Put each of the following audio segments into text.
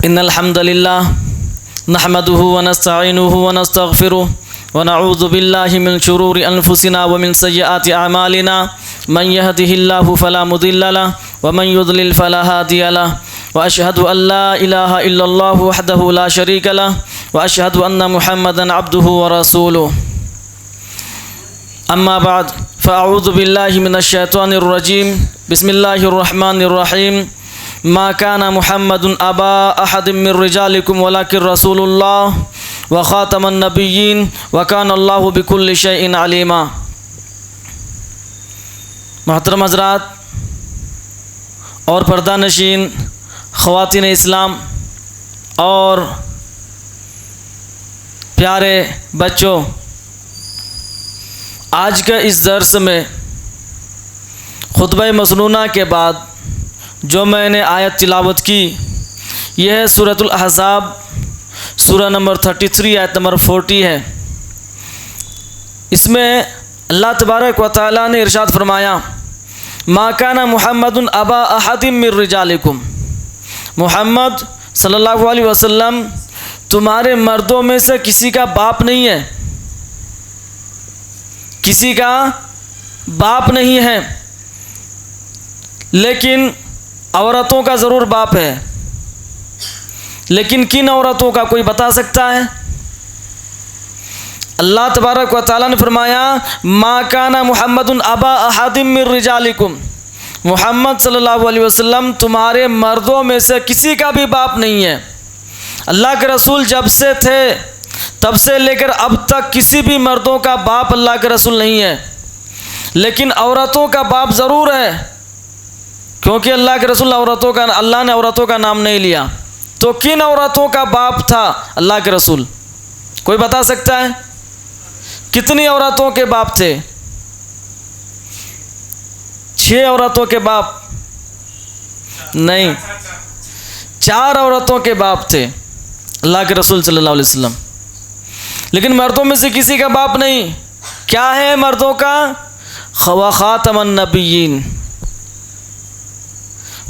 इन्नल हम्दुलिल्लाह नहमदुहु व नस्तईनुहु व नस्तगफिरुह व नऊज़ु बिल्लाहि मिन शुरूरि अनफुसिना व मिन सय्यिआति अमालिना मन यहदिहिल्लाहु फला मुदिल्ल लहु व मन युद्लिल फला हादिय लहु व अशहदु अल्ला इलाहा इल्लल्लाहु वहदहु ला शरीका लहु व अशहदु अन्ना मुहम्मदन अब्दुहु व रसूलुहु। अम्मा बाद फ़अऊज़ु बिल्लाहि मिनश शैतानिर रजीम बिस्मिल्लाहिर रहमानिर रहीम। मा काना मुहम्मदुन अबा अहदिम मिर रिजालिकुम वलाकिन रसूलुल्लाह व ख़ातमन नबिय्यीन व काना अल्लाहु बिकुल्लि शैइन अलीमा। मोहतरम हज़रात और पर्दानशीन ख़वातीन इस्लाम और प्यारे बच्चों, आज के इस दर्स में खुतबा मसनूना के बाद जो मैंने आयत तिलावत की, यह है सूरतुल अहज़ाब सूरा नंबर 33 आयत नंबर 40 है। इसमें अल्लाह तबारक व तआला ने इरशाद फरमाया, मा काना मुहम्मदुन अबा अहदिम मिर रिजालिकुम। मुहम्मद सल्लल्लाहु अलैहि वसल्लम तुम्हारे मर्दों में से किसी का बाप नहीं है, किसी का बाप नहीं है, लेकिन औरतों का ज़रूर बाप है। लेकिन किन औरतों का कोई बता सकता है? अल्लाह तबारक व तआला ने फरमाया, मा काना मुहम्मदुन अबा अहदिम मिर रिजालिकुम। मुहम्मद सल्लल्लाहु अलैहि वसल्लम तुम्हारे मर्दों में से किसी का भी बाप नहीं है। अल्लाह के रसूल जब से थे तब से लेकर अब तक किसी भी मर्दों का बाप अल्लाह के रसूल नहीं है, लेकिन औरतों का बाप ज़रूर है, क्योंकि अल्लाह के रसूल अल्लाह ने औरतों का नाम नहीं लिया। तो किन औरतों का बाप था अल्लाह के रसूल? कोई बता सकता है? कितनी औरतों के बाप थे? 6 औरतों के बाप नहीं, 4 औरतों के बाप थे अल्लाह के रसूल सल्लल्लाहु अलैहि वसल्लम। लेकिन मर्दों में से किसी का बाप नहीं। क्या है मर्दों का? व ख़ातमन नबिय्यीन,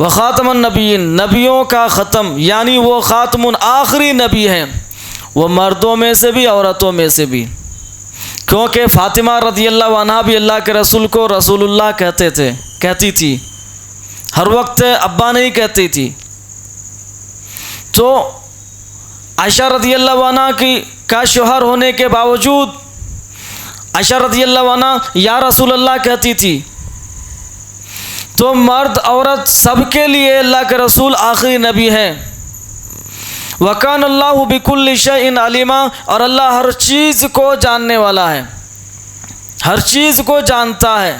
व ख़ातमन नबिय्यीन, नबियों का ख़त्म, यानी वो ख़ातमुन आखिरी नबी हैं, वो मर्दों में से भी औरतों में से भी। क्योंकि फ़ातिमा रज़ियल्लाहु अन्हा भी अल्लाह के रसूल को रसूलुल्लाह कहती थी, हर वक्त अब्बा नहीं कहती थी। तो आयशा रज़ियल्लाहु अन्हा का शौहर होने के बावजूद आयशा रज़ियल्लाहु अन्हा या रसूलल्लाह कहती थी। तो मर्द औरत सबके लिए अल्लाह के रसूल आखिरी नबी हैं। वकान अल्लाहु बिकुल्लि शैइन अलीमा, और अल्लाह हर चीज़ को जानने वाला है, हर चीज़ को जानता है।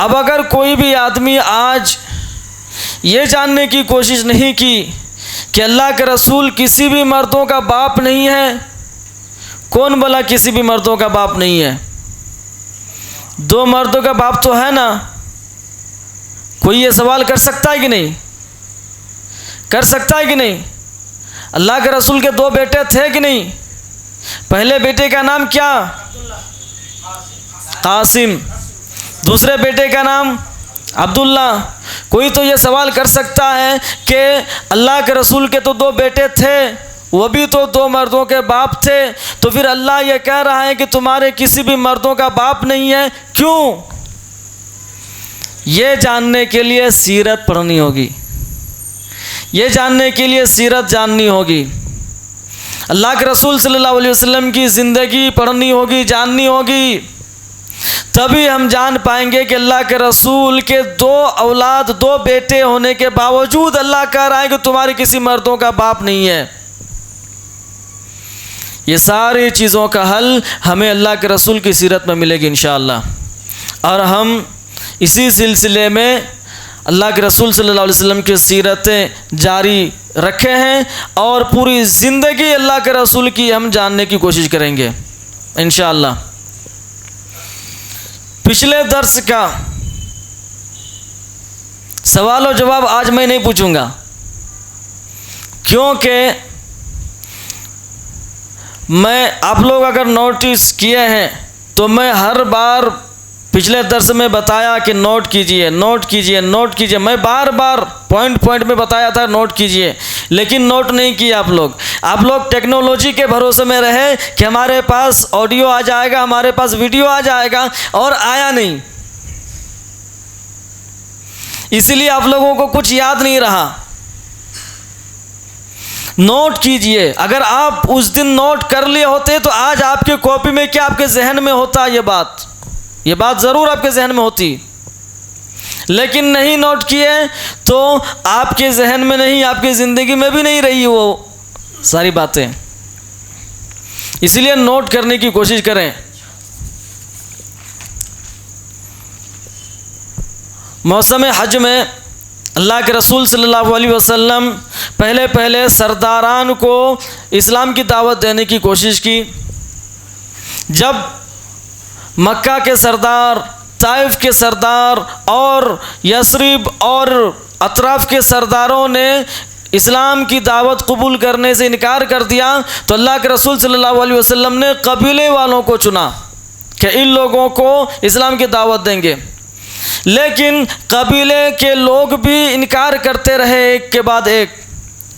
अब अगर कोई भी आदमी आज ये जानने की कोशिश नहीं की कि अल्लाह के रसूल किसी भी मर्दों का बाप नहीं है, कौन भला किसी भी मर्दों का बाप नहीं है? 2 मर्दों का बाप तो है ना। कोई ये सवाल कर सकता है कि नहीं? कर सकता है कि नहीं? अल्लाह के रसूल के 2 बेटे थे कि नहीं? पहले बेटे का नाम क्या? कासिम। दूसरे बेटे का नाम अब्दुल्ला। कोई तो ये सवाल कर सकता है कि अल्लाह के रसूल के तो 2 बेटे थे, वो भी तो 2 मर्दों के बाप थे, तो फिर अल्लाह ये कह रहा है कि तुम्हारे किसी भी मर्दों का बाप नहीं है, क्यों? ये जानने के लिए सीरत पढ़नी होगी, ये जानने के लिए सीरत जाननी होगी, अल्लाह के रसूल सल्लल्लाहु अलैहि वसल्लम की ज़िंदगी पढ़नी होगी, जाननी होगी। तभी हम जान पाएंगे कि अल्लाह के रसूल के 2 औलाद, 2 बेटे होने के बावजूद अल्लाह कह रहा है कि तुम्हारे किसी मर्दों का बाप नहीं है। ये सारी चीज़ों का हल हमें अल्लाह के रसूल की सीरत में मिलेगी इंशाअल्लाह। और हम इसी सिलसिले में अल्लाह के रसूल सल्लल्लाहु अलैहि वसल्लम की सीरतें जारी रखे हैं और पूरी ज़िंदगी अल्लाह के रसूल की हम जानने की कोशिश करेंगे इंशाअल्लाह। पिछले दर्स का सवाल और जवाब आज मैं नहीं पूछूंगा, क्योंकि मैं, आप लोग अगर नोटिस किए हैं तो मैं हर बार पिछले दर्स में बताया कि नोट कीजिए, नोट कीजिए, नोट कीजिए। मैं बार बार पॉइंट पॉइंट में बताया था नोट कीजिए, लेकिन नोट नहीं किया आप लोग। आप लोग टेक्नोलॉजी के भरोसे में रहे कि हमारे पास ऑडियो आ जाएगा, हमारे पास वीडियो आ जाएगा, और आया नहीं। इसलिए आप लोगों को कुछ याद नहीं रहा। नोट कीजिए। अगर आप उस दिन नोट कर लिए होते तो आज आपके कॉपी में क्या आपके जहन में होता, ये बात ज़रूर आपके जहन में होती। लेकिन नहीं नोट किए तो आपके जहन में नहीं, आपकी ज़िंदगी में भी नहीं रही वो सारी बातें। इसलिए नोट करने की कोशिश करें। मौसम हज में अल्लाह के रसूल सल्लल्लाहु अलैहि वसल्लम पहले सरदारान को इस्लाम की दावत देने की कोशिश की। जब मक्का के सरदार, ताइफ के सरदार और यसरिब और अतराफ़ के सरदारों ने इस्लाम की दावत कबूल करने से इनकार कर दिया, तो अल्लाह के रसूल सल्लल्लाहु अलैहि वसल्लम ने कबीले वालों को चुना कि इन लोगों को इस्लाम की दावत देंगे। लेकिन कबीले के लोग भी इनकार करते रहे एक के बाद एक।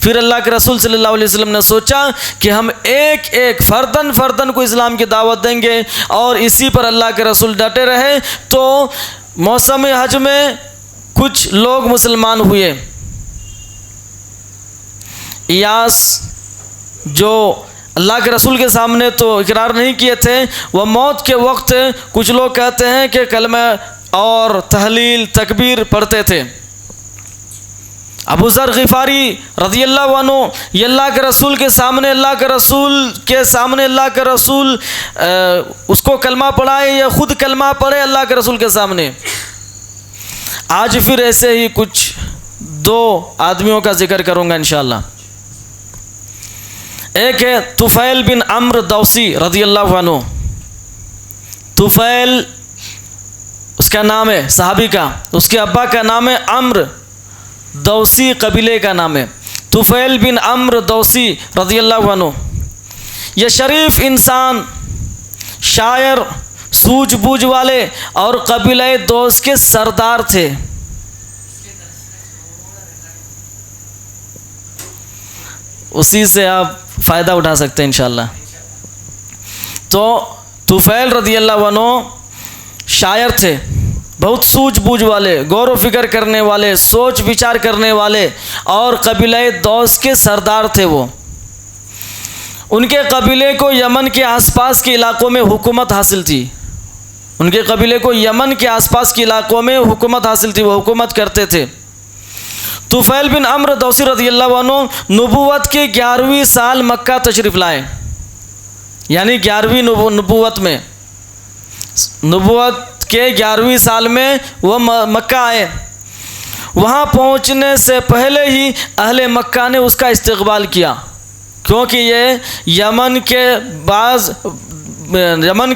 फिर अल्लाह के रसूल सल्लल्लाहु अलैहि वसल्लम ने सोचा कि हम एक एक फ़र्दन को इस्लाम की दावत देंगे, और इसी पर अल्लाह के रसूल डटे रहे। तो मौसम हज में कुछ लोग मुसलमान हुए। इयास जो अल्लाह के रसूल के सामने तो इकरार नहीं किए थे, वह मौत के वक्त कुछ लोग कहते हैं कि कलमा और तहलील तकबीर पढ़ते थे। अबू ज़र ग़िफ़ारी रज़ियल्लाहु अन्हु ये अल्लाह के रसूल के सामने अल्लाह के रसूल उसको कलमा पढ़ाए या ख़ुद कलमा पढ़े अल्लाह के रसूल के सामने। आज फिर ऐसे ही कुछ दो आदमियों का जिक्र करूँगा इंशाअल्लाह। एक है तुफ़ैल बिन अम्र दौसी रज़ियल्लाहु अन्हु। तुफ़ैल उसका नाम है सहाबी का, उसके अब्बा का नाम है अम्र, दौसी कबीले का नाम है। तुफ़ैल बिन अम्र दौसी रज़ियल्लाहु अन्हु ये शरीफ इंसान, शायर, सूझबूझ वाले और कबीले दोस्त के सरदार थे। उसी से आप फ़ायदा उठा सकते हैं इंशाअल्लाह। तो तुफ़ैल रज़ियल्लाहु अन्हु शायर थे, बहुत सूझबूझ वाले, गौर व फिक्र करने वाले, सोच विचार करने वाले, और कबीले दौस के सरदार थे वो। उनके कबीले को यमन के आसपास के इलाक़ों में हुकूमत हासिल थी। उनके कबीले को यमन के आसपास के इलाक़ों में हुकूमत हासिल थी, वो हुकूमत करते थे। तुफ़ैल बिन अम्र दौसी रज़ियल्लाहु अन्हु नबूवत के 11वीं साल मक्का तशरीफ़ लाए, यानी 11वीं नबूवत में, नबूवत के 11वीं साल में वह मक्का आए। वहाँ पहुँचने से पहले ही अहले मक्का ने उसका इस्तकबाल किया, क्योंकि ये यमन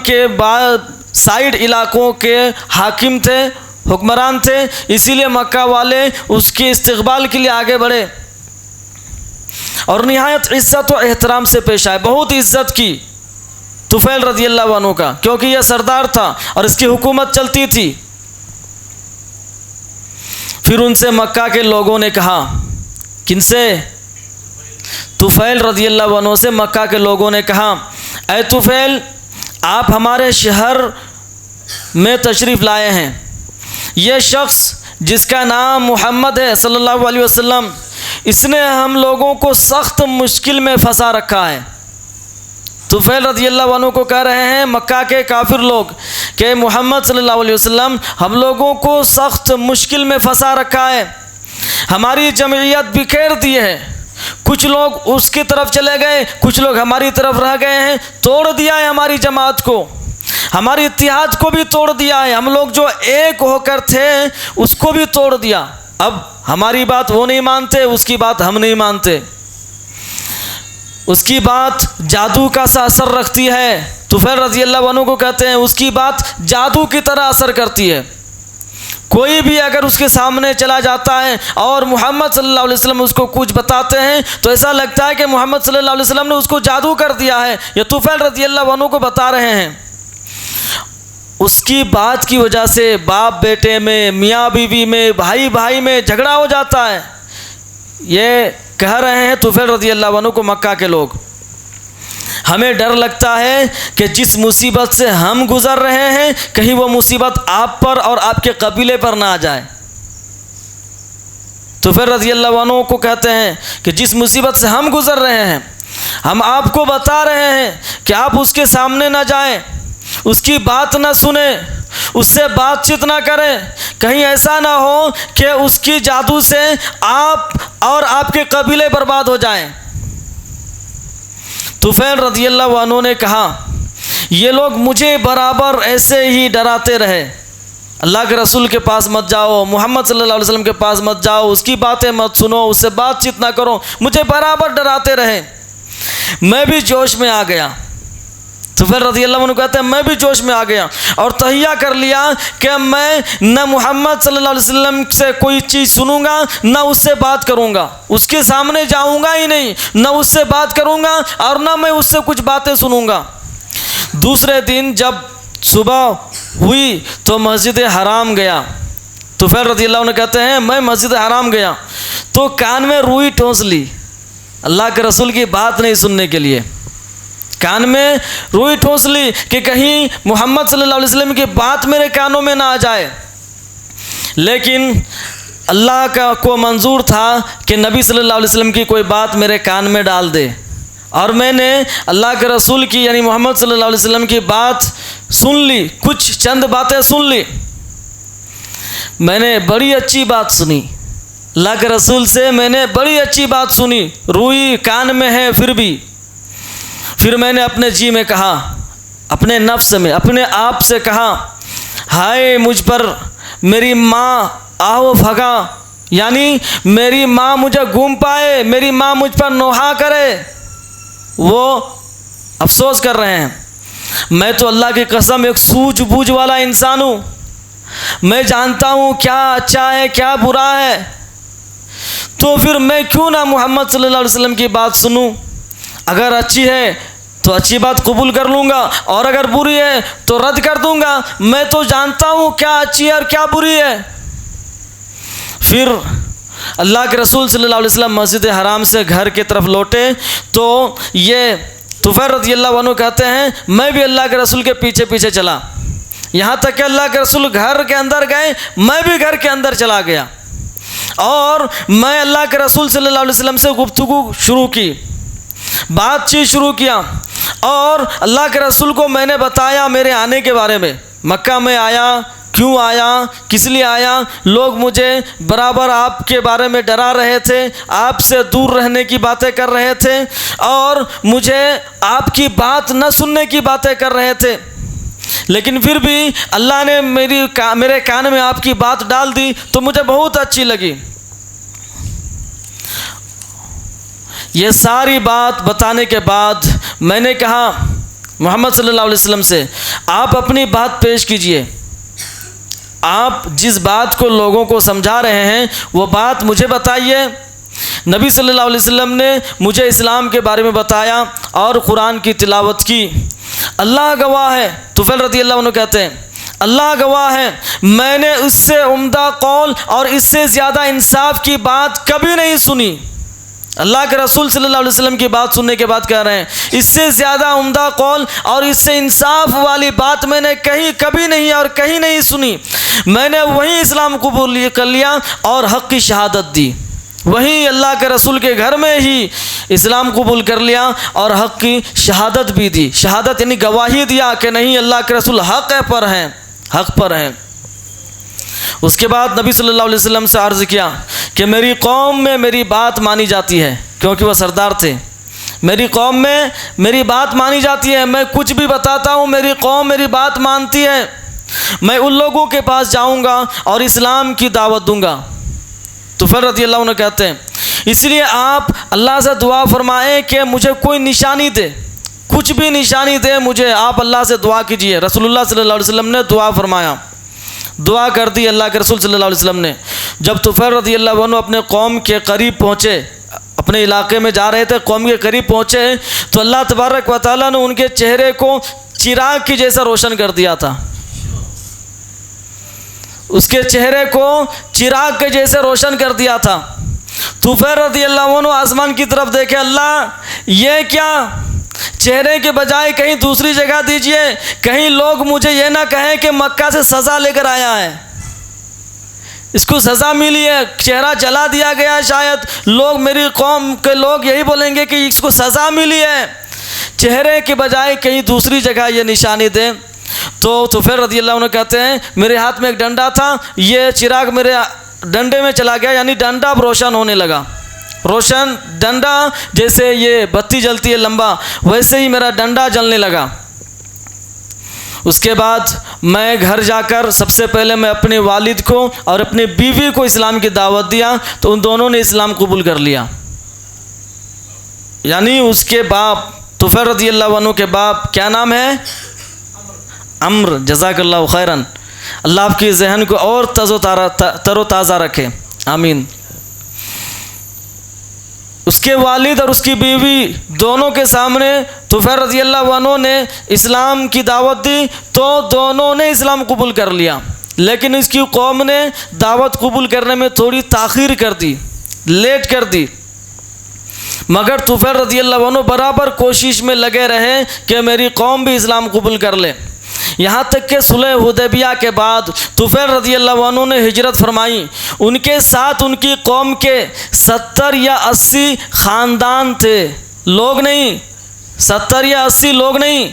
के बाद साइड इलाक़ों के हाकिम थे, हुक्मरान थे, इसीलिए मक्का वाले उसके इस्तकबाल के लिए आगे बढ़े और निहायत इज़्ज़त व एहतराम से पेश आए। बहुत इज़्ज़त की तुफ़ैल रज़ियल्लाहु अन्हु का, क्योंकि यह सरदार था और इसकी हुकूमत चलती थी। फिर उनसे मक्का के लोगों ने कहा, किनसे? तुफ़ैल रज़ियल्लाहु अन्हु से मक्का के लोगों ने कहा, ऐ तुफ़ैल, आप हमारे शहर में तशरीफ़ लाए हैं। यह शख्स जिसका नाम मोहम्मद है सल्लल्लाहु अलैहि वसल्लम, इसने हम लोगों को सख्त मुश्किल में फंसा रखा है। तुफ़ैल रज़ियल्लाहु अन्हु को कह रहे हैं मक्का के काफिर लोग कि मोहम्मद सल्लल्लाहु अलैहि वसल्लम हम लोगों को सख्त मुश्किल में फंसा रखा है। हमारी जमइयत बिखेर दी है, कुछ लोग उसकी तरफ चले गए, कुछ लोग हमारी तरफ रह गए हैं। तोड़ दिया है हमारी जमात को, हमारी इत्तिहाद को भी तोड़ दिया है। हम लोग जो एक होकर थे उसको भी तोड़ दिया। अब हमारी बात वो नहीं मानते, उसकी बात हम नहीं मानते। उसकी बात जादू का सा असर रखती है। तुफ़ैल रज़ियल्लाहु अन्हु को कहते हैं उसकी बात जादू की तरह असर करती है। कोई भी अगर उसके सामने चला जाता है और मोहम्मद सल्लल्लाहु अलैहि वसल्लम उसको कुछ बताते हैं तो ऐसा लगता है कि मोहम्मद सल्लल्लाहु अलैहि वसल्लम ने उसको जादू कर दिया है। ये तुफ़ैल रज़ियल्लाहु अन्हु को बता रहे हैं। उसकी बात की वजह से बाप बेटे में, मियाँ बीवी में, भाई भाई में झगड़ा हो जाता है। ये कह रहे हैं तुफैल रज़ी अल्लाह अन्हु को मक्का के लोग, हमें डर लगता है कि जिस मुसीबत से हम गुज़र रहे हैं कहीं वो मुसीबत आप पर और आपके कबीले पर ना आ जाए। तुफैल रज़ी अल्लाह अन्हु को कहते हैं कि जिस मुसीबत से हम गुज़र रहे हैं, हम आपको बता रहे हैं कि आप उसके सामने ना जाएं, उसकी बात ना सुने, उससे बातचीत ना करें, कहीं ऐसा ना हो कि उसकी जादू से आप और आपके कबीले बर्बाद हो जाएं। तुफैल रज़ियल्लाहु अन्हु ने कहा, ये लोग मुझे बराबर ऐसे ही डराते रहे, अल्लाह के रसूल के पास मत जाओ, मोहम्मद सल्लल्लाहु अलैहि वसल्लम के पास मत जाओ, उसकी बातें मत सुनो, उससे बातचीत ना करो, मुझे बराबर डराते रहे। मैं भी जोश में आ गया। तो फिर रज़ियल्लाहु अन्हु कहते हैं मैं भी जोश में आ गया और तहिया कर लिया कि मैं न मोहम्मद सल्लल्लाहु अलैहि वसल्लम से कोई चीज़ सुनूंगा, न उससे बात करूंगा, उसके सामने जाऊंगा ही नहीं, न उससे बात करूंगा और न मैं उससे कुछ बातें सुनूंगा। दूसरे दिन जब सुबह हुई तो मस्जिद हराम गया। तो फिर रज़ियल्लाहु अन्हु कहते हैं मैं मस्जिद हराम गया तो कान में रुई ठोंस ली, अल्लाह के रसूल की बात नहीं सुनने के लिए कान में रुई ठोंस ली कि कहीं मोहम्मद सल्लल्लाहु अलैहि वसल्लम की बात मेरे कानों में ना आ जाए। लेकिन अल्लाह का को मंजूर था कि नबी सल्लल्लाहु अलैहि वसल्लम की कोई बात मेरे कान में डाल दे, और मैंने अल्लाह के रसूल की यानी मोहम्मद सल्लल्लाहु अलैहि वसल्लम की बात सुन ली, कुछ चंद बातें सुन ली। मैंने बड़ी अच्छी बात सुनी, अल्लाह के रसूल से मैंने बड़ी अच्छी बात सुनी, रुई कान में है फिर मैंने अपने जी में कहा, अपने नफ्स में, अपने आप से कहा, हाय मुझ पर मेरी माँ आओ भगा, यानी मेरी माँ मुझे घूम पाए, मेरी माँ मुझ पर नोहा करे। वो अफसोस कर रहे हैं, मैं तो अल्लाह की कसम एक सूझबूझ वाला इंसान हूँ, मैं जानता हूँ क्या अच्छा है क्या बुरा है, तो फिर मैं क्यों ना मोहम्मद सल्लल्लाहु अलैहि वसल्लम की बात सुनूं। अगर अच्छी है तो अच्छी बात कबूल कर लूँगा और अगर बुरी है तो रद्द कर दूँगा, मैं तो जानता हूँ क्या अच्छी है और क्या बुरी है। फिर अल्लाह के रसूल सल्लल्लाहु अलैहि वसल्लम मस्जिद हराम से घर की तरफ लौटे तो ये तुफैल रज़ियल्लाहु अन्हु कहते हैं मैं भी अल्लाह के रसूल के पीछे पीछे चला, यहाँ तक कि अल्लाह के रसूल घर के अंदर गए, मैं भी घर के अंदर चला गया और मैं अल्लाह के रसूल सल्लल्लाहु अलैहि वसल्लम से गुफ्तगू शुरू की, बातचीत शुरू किया और अल्लाह के रसूल को मैंने बताया मेरे आने के बारे में, मक्का में आया, क्यों आया, किस लिए आया। लोग मुझे बराबर आपके बारे में डरा रहे थे, आपसे दूर रहने की बातें कर रहे थे और मुझे आपकी बात न सुनने की बातें कर रहे थे, लेकिन फिर भी अल्लाह ने मेरे कान में आपकी बात डाल दी तो मुझे बहुत अच्छी लगी। ये सारी बात बताने के बाद मैंने कहा मोहम्मद सल्लल्लाहु अलैहि वसल्लम से, आप अपनी बात पेश कीजिए, आप जिस बात को लोगों को समझा रहे हैं वो बात मुझे बताइए। नबी सल्लल्लाहु अलैहि वसल्लम ने मुझे इस्लाम के बारे में बताया और कुरान की तिलावत की। अल्लाह गवाह है, तुफैल रज़ियल्लाहु अन्हु कहते हैं अल्लाह गवाह है, मैंने इससे उम्दा कौल और इससे ज़्यादा इंसाफ की बात कभी नहीं सुनी। अल्लाह के रसूल सल्लल्लाहु अलैहि वसल्लम की बात सुनने के बाद कह रहे हैं इससे ज़्यादा उम्दा कौल और इससे इंसाफ वाली बात मैंने कभी नहीं और कहीं नहीं सुनी। मैंने वहीं इस्लाम कबूल कर लिया और हक़ की शहादत दी, वहीं अल्लाह के रसूल के घर में ही इस्लाम कबूल कर लिया और हक़ की शहादत भी दी। शहादत यानी गवाही दिया कि नहीं अल्लाह के रसूल हक़ पर हैं। उसके बाद नबी सल्लल्लाहु अलैहि वसल्लम से अर्ज़ किया कि मेरी कौम में मेरी बात मानी जाती है, क्योंकि वह सरदार थे, मेरी कौम में मेरी बात मानी जाती है, मैं कुछ भी बताता हूँ मेरी कौम मेरी बात मानती है, मैं उन लोगों के पास जाऊँगा और इस्लाम की दावत दूँगा। तो फिर रज़ियल्लाहु अन्हु कहते हैं इसलिए आप अल्लाह से दुआ फरमाएँ कि मुझे कोई निशानी दे, कुछ भी निशानी दे मुझे, आप अल्लाह से दुआ कीजिए। रसूलुल्लाह सल्लल्लाहु अलैहि वसल्लम ने दुआ फरमाया, दुआ कर दी अल्लाह के रसूल सल्लल्लाहु अलैहि वसल्लम ने। जब तुफैल रज़ियल्लाहु अन्हु अपने कौम के करीब पहुँचे, अपने इलाके में जा रहे थे, कौम के करीब पहुँचे तो अल्लाह तबारक व तआला ने उनके चेहरे को चिराग की जैसा रोशन कर दिया था। उसके चेहरे को चिराग के जैसे रोशन कर दिया था। तुफैल रज़ियल्लाहु अन्हु आसमान की तरफ देखे, अल्लाह ये क्या, चेहरे के बजाय कहीं दूसरी जगह दीजिए, कहीं लोग मुझे ये ना कहें कि मक्का से सज़ा लेकर आया है, इसको सज़ा मिली है, चेहरा जला दिया गया है, शायद लोग, मेरी कौम के लोग यही बोलेंगे कि इसको सज़ा मिली है, चेहरे के बजाय कहीं दूसरी जगह ये निशानी दें। तो तुफैल रज़ियल्लाहु अन्हु कहते हैं मेरे हाथ में एक डंडा था, ये चिराग मेरे डंडे में चला गया, यानी डंडा अब रोशन होने लगा। रोशन डंडा जैसे ये बत्ती जलती है लंबा, वैसे ही मेरा डंडा जलने लगा। उसके बाद मैं घर जाकर सबसे पहले मैं अपने वालिद को और अपनी बीवी को इस्लाम की दावत दिया, तो उन दोनों ने इस्लाम कबूल कर लिया। यानी उसके बाप तुफैल रज़ियल्लाहु अन्हु के बाप क्या नाम है? अम्र। जज़ाकल्लाहु खैरन। अल्लाह आपकी जहन को और तरोताज़ा रखे, आमीन। उसके वालिद और उसकी बीवी दोनों के सामने तुफैल रज़ियल्लाहु अन्हु ने इस्लाम की दावत दी, तो दोनों ने इस्लाम कबूल कर लिया। लेकिन इसकी कौम ने दावत कबूल करने में थोड़ी ताख़ीर कर दी, लेट कर दी। मगर तुफैल रज़ियल्लाहु अन्हु बराबर कोशिश में लगे रहे कि मेरी कौम भी इस्लाम कबूल कर ले। यहाँ तक कि सुलह हुदैबिया के बाद तुफैल रज़ियल्लाहु अन्हु ने हिजरत फरमाई। उनके साथ उनकी कौम के 70 या 80 ख़ानदान थे, लोग नहीं, 70 या 80 लोग नहीं,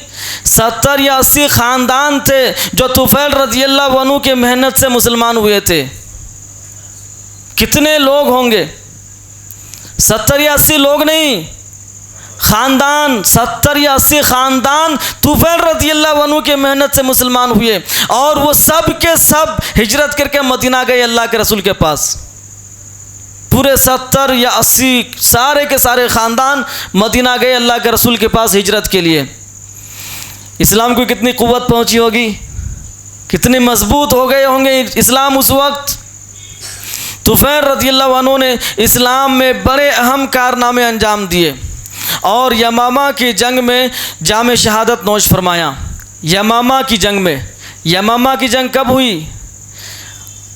70 या 80 ख़ानदान थे जो तुफैल रज़ियल्लाहु अन्हु के मेहनत से मुसलमान हुए थे। कितने लोग होंगे? 70 या 80 लोग नहीं, ख़ानदान, 70 या 80 ख़ानदान तुफैल रज़ियल्लाहु अन्हु के मेहनत से मुसलमान हुए, और वो सब के सब हिजरत करके मदीना गए अल्लाह के रसूल के पास। पूरे 70 या 80 सारे के सारे ख़ानदान मदीना गए अल्लाह के रसूल के पास हिजरत के लिए। इस्लाम को कितनी क़ुव्वत पहुँची होगी, कितने मजबूत हो गए होंगे इस्लाम उस वक्त। तुफैल रज़ियल्लाहु अन्हु ने इस्लाम में बड़े अहम कारनामे अंजाम दिए और यमामा की जंग में जाम शहादत नोश फरमाया। यमामा की जंग में, यमामा की जंग कब हुई?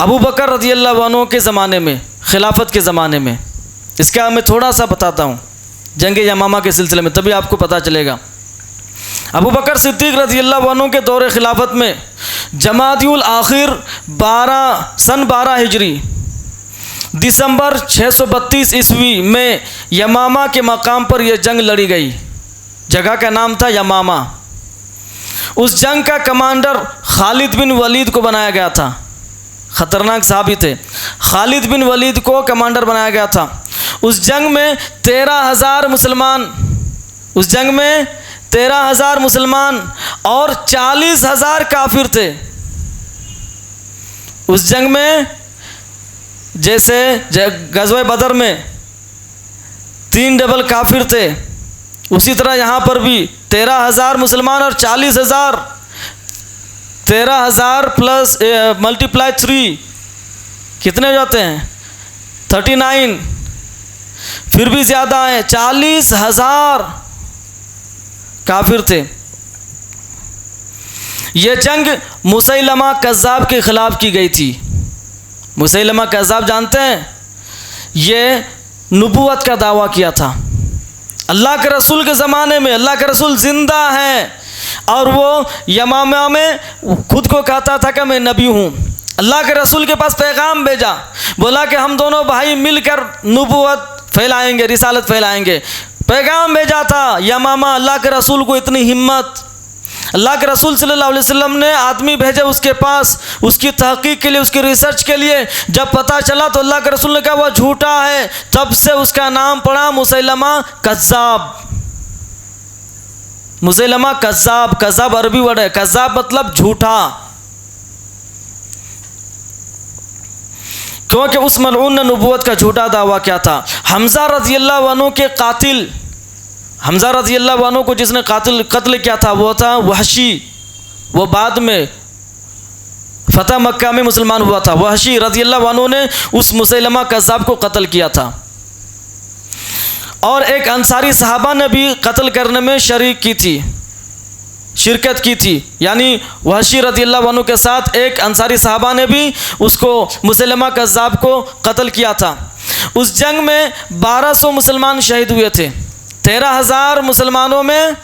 अबू बकर रज़ियल्लाहु अन्हु के ज़माने में, खिलाफत के ज़माने में। इसका मैं थोड़ा सा बताता हूँ जंग यमामा के सिलसिले में, तभी आपको पता चलेगा। अबू बकर सिद्दीक़ रज़ियल्लाहु अन्हु के दौरे खिलाफत में जमादियुल आखिर 12 हिजरी दिसंबर 632 ईस्वी में यमामा के मकाम पर यह जंग लड़ी गई। जगह का नाम था यमामा। उस जंग का कमांडर खालिद बिन वलीद को बनाया गया था। ख़तरनाक साहबी थे। खालिद बिन वलीद को कमांडर बनाया गया था। उस जंग में 13,000 मुसलमान, उस जंग में 13,000 मुसलमान और 40,000 काफिर थे। उस जंग में जैसे गज़वा बदर में 3 डबल काफिर थे, उसी तरह यहाँ पर भी 13,000 मुसलमान और 40,000। 13,000 प्लस मल्टीप्लाई 3 कितने हो जाते हैं? 39। फिर भी ज़्यादा है, 40,000 काफिर थे। ये जंग मुसैलमा कज़्ज़ाब के ख़िलाफ़ की गई थी। मुसैलमा कज़्ज़ाब जानते हैं? ये नबूवत का दावा किया था। अल्लाह के रसूल के ज़माने में अल्लाह के रसूल ज़िंदा हैं और वो यमामा में खुद को कहता था कि मैं नबी हूँ। अल्लाह के रसूल के पास पैगाम भेजा, बोला कि हम दोनों भाई मिलकर नबूवत फैलाएंगे, रिसालत फैलाएंगे। पैगाम भेजा था यमामा। अल्लाह के रसूल को इतनी हिम्मत, अल्लाह के रसूल सल्लल्लाहु अलैहि वसल्लम ने आदमी भेजे उसके पास, उसकी तहकीक के लिए, उसकी रिसर्च के लिए। जब पता चला तो अल्लाह के रसूल ने कहा वह झूठा है। तब से उसका नाम पड़ा मुसैलमा कज़्ज़ाब। मुसैलमा कज़्ज़ाब, कज़्ज़ाब अरबी वर्ड है, कज़्ज़ाब मतलब झूठा। क्योंकि उस मलऊन ने नबूवत का झूठा दावा किया था। हमज़ा रज़ियल्लाहु अन्हु के कातिल, हमज़ा रज़ियल्लाहु अन्हु को जिसने कत्ल किया था वो था वहशी। वो बाद में फतह मक्का में मुसलमान हुआ था। वहशी रज़ियल्लाहु अन्हु ने उस मुसैलमा कज़्ज़ाब को कत्ल किया था। और एक अंसारी सहाबा ने भी कत्ल करने में शरीक की थी, शिरकत की थी, यानी वहशी रज़ियल्लाहु अन्हु के साथ एक अंसारी साहबा ने भी उसको मुसैलमा कज़्ज़ाब को कत्ल किया था। उस जंग में 1200 मुसलमान शहीद हुए थे। 13,000 मुसलमानों में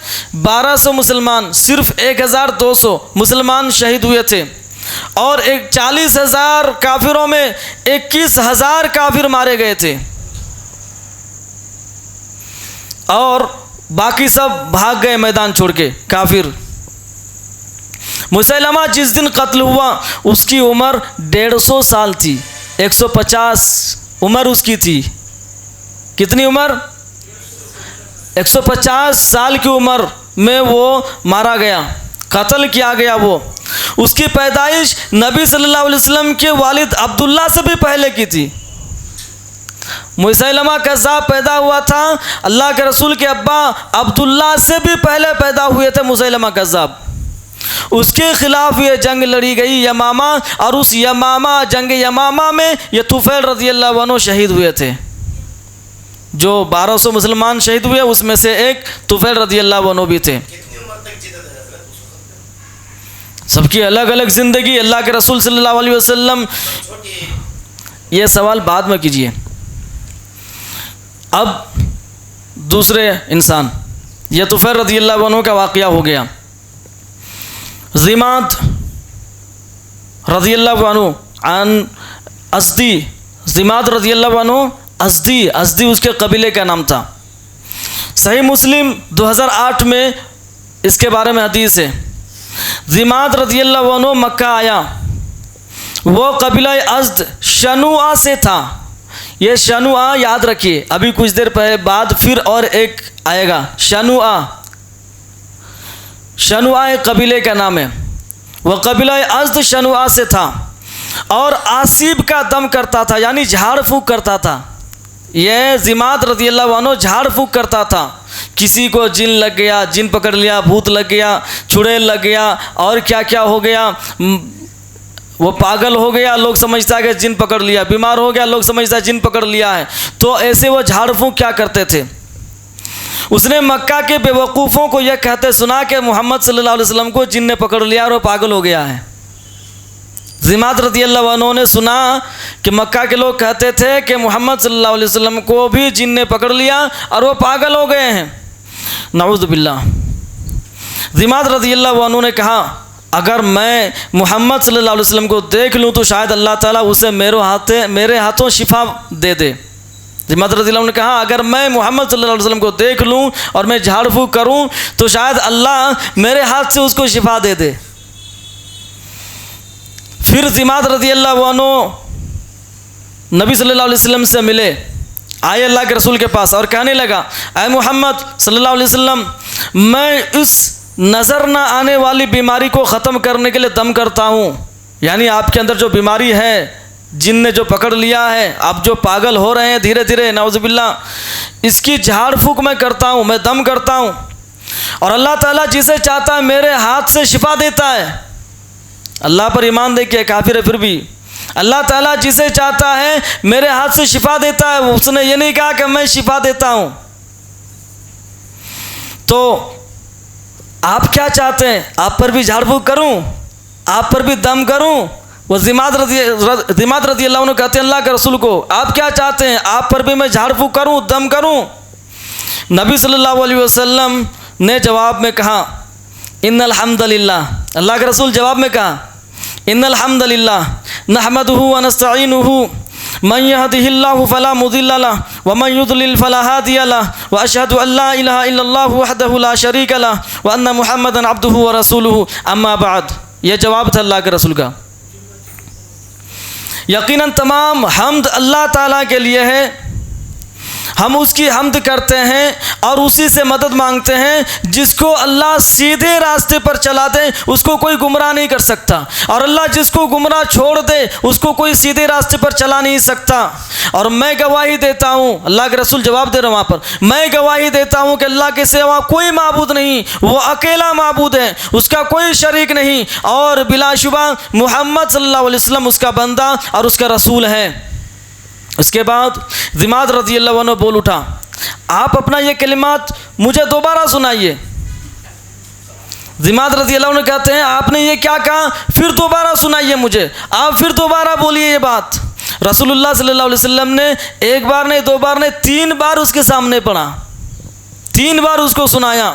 1200 मुसलमान, सिर्फ 1,200 मुसलमान शहीद हुए थे और 40,000 काफिरों में 21,000 काफिर मारे गए थे और बाकी सब भाग गए मैदान छोड़ के काफिर। मुसैलमा जिस दिन कत्ल हुआ उसकी उम्र 150 साल थी, 150 उम्र उसकी थी। कितनी उम्र? 150 साल की उम्र में वो मारा गया, कत्ल किया गया। वो उसकी पैदाइश नबी सल्लल्लाहु अलैहि वसल्लम के वालिद अब्दुल्ला से भी पहले की थी। मुसैलमा कज़्ज़ाब पैदा हुआ था अल्लाह के रसूल के अब्बा अब्दुल्ला से भी पहले पैदा हुए थे मुसैलमा कज़्ज़ाब। उसके खिलाफ ये जंग लड़ी गई यमामा, और उस यमामा जंग यमामा में ये तुफ़ैल रज़ियल्लाहु अन्हु शहीद हुए थे। जो 1200 मुसलमान शहीद हुए उसमें से एक तुफ़ैल रज़ियल्लाहु अन्हु भी थे। सबकी अलग अलग ज़िंदगी, अल्लाह के रसूल सल्लल्लाहु अलैहि वसल्लम। ये सवाल बाद में कीजिए। अब दूसरे इंसान, यह तुफ़ैल रज़ियल्लाहु अन्हु का वाक़या हो गया। ज़िमाद रज़ियल्लाहु अन्हु अन अस्दी, ज़िमाद रज़ियल्लाहु अन्हु अस्दी उसके कबीले का नाम था। सही मुस्लिम 2008 में इसके बारे में हदीस है। ज़िमाद रज़ियल्लाहु अन्हु मक्का आया, वो कबीला अज़द शनुआ से था। ये शनुआ याद रखिए, अभी कुछ देर बाद फिर और एक आएगा शनुआ एक कबीले का नाम है। वह कबीला अज़द शनुआ से था और आसिब का दम करता था, यानी झाड़ फूँक करता था। यह ज़िमाद रज़ियल्लाहु अन्हु झाड़ फूँक करता था। किसी को जिन लग गया, जिन पकड़ लिया, भूत लग गया, चुड़ैल लग गया और क्या क्या हो गया, वो पागल हो गया, लोग समझता है कि जिन पकड़ लिया, बीमार हो गया, लोग समझता है जिन पकड़ लिया है। तो ऐसे वो झाड़ फूँक क्या करते थे। उसने मक्का के बेवकूफ़ों को यह कहते सुना कि मोहम्मद सल्लल्लाहु अलैहि वसल्लम को जिन ने पकड़ लिया और वो पागल हो गया है। ज़िमाद रज़ियल्लाहु अन्हु ने सुना कि मक्का के लोग कहते थे कि मोहम्मद सल्लल्लाहु अलैहि वसल्लम को भी जिन ने पकड़ लिया और वो पागल हो गए हैं। नऊज़ बिल्लाह। ज़िमाद रज़ियल्लाहु अन्हु ने कहा, अगर मैं मोहम्मद सल्लल्लाहु अलैहि वसल्लम को देख लूँ तो शायद अल्लाह ताला उसे मेरे हाथों शिफा दे दे। ज़िमाद रज़ियल्लाहु अन्हु ने कहा, अगर मैं मोहम्मद सल्लल्लाहु अलैहि वसल्लम को देख लूँ और मैं झाड़ फूँक करूँ तो शायद अल्लाह मेरे हाथ से उसको शिफा दे दे। फिर ज़िमाद रज़ियल्लाहु अन्हु नबी सल्लल्लाहु अलैहि वसल्लम से मिले, आए अल्लाह के रसूल के पास और कहने लगा, ऐ मोहम्मद सल्लल्लाहु अलैहि वसल्लम, मैं इस नज़र न आने वाली बीमारी को ख़त्म करने के लिए दम करता हूँ। यानी आपके अंदर जो बीमारी है, जिन ने जो पकड़ लिया है, आप जो पागल हो रहे हैं धीरे धीरे, नाउज़ बिल्लाह, इसकी झाड़ फूँक मैं करता हूँ, मैं दम करता हूँ और अल्लाह ताला जिसे चाहता है मेरे हाथ से शिफा देता है। अल्लाह पर ईमान देखिए, काफिर है फिर भी। अल्लाह ताला जिसे चाहता है मेरे हाथ से शिफा देता है। उसने ये नहीं कहा कि मैं शिफा देता हूँ। तो आप क्या चाहते हैं, आप पर भी झाड़ फूँक करूँ, आप पर भी दम करूँ? वो ज़िमाद रज़ियल्लाहु अन्हु कहते हैं अल्लाह के रसूल को, आप क्या चाहते हैं, आप पर भी मैं झाड़ फूँक करूँ, दम करूँ? नबी सल्लल्लाहु अलैहि वसल्लम ने जवाब में कहा, इन्नल हम्दलिल्लाह। अल्लाह के रसूल जवाब में कहा, इन्नल हम्दलिल्लाह नहमदुहु व नस्तईनुहु मन यहदिहिल्लाहु फला मुदिल्ल लहु व मन युद्लिल फला हादिय लहु व अशहदु अल्ला इलाहा इल्लल्लाहु वहदहु ला शरीक लहु व अन्ना मुहम्मदन अब्दुहु व रसूलुहु अम्मा बाद। यह जवाब था अल्लाह के रसूल का। यकीनन तमाम हम्द अल्लाह ताला के लिए है। हम उसकी हम्द करते हैं और उसी से मदद मांगते हैं। जिसको अल्लाह सीधे रास्ते पर चला दे उसको कोई गुमराह नहीं कर सकता, और अल्लाह जिसको गुमराह छोड़ दे उसको कोई सीधे रास्ते पर चला नहीं सकता। और मैं गवाही देता हूँ, अल्लाह के रसूल जवाब दे रहे हैं वहाँ पर, मैं गवाही देता हूँ कि अल्लाह के सिवा कोई माबूद नहीं, वो अकेला माबूद है, उसका कोई शरीक नहीं, और बिलाशुबा मुहम्मद सल्लल्लाहु अलैहि वसल्लम उसका बंदा और उसका रसूल है। उसके बाद ज़िमाद रज़ियल्लाहु अन्हु बोल उठा, आप अपना ये कलिमात मुझे दोबारा सुनाइए। दिमाद रज़ियल्लाहु अन्हु कहते हैं आपने ये क्या कहा, फिर दोबारा सुनाइए मुझे, आप फिर दोबारा बोलिए ये बात। रसूलुल्लाह सल्लल्लाहु अलैहि वसल्लम ने एक बार नहीं, दो बार नहीं, 3 बार उसके सामने पढ़ा, 3 बार उसको सुनाया।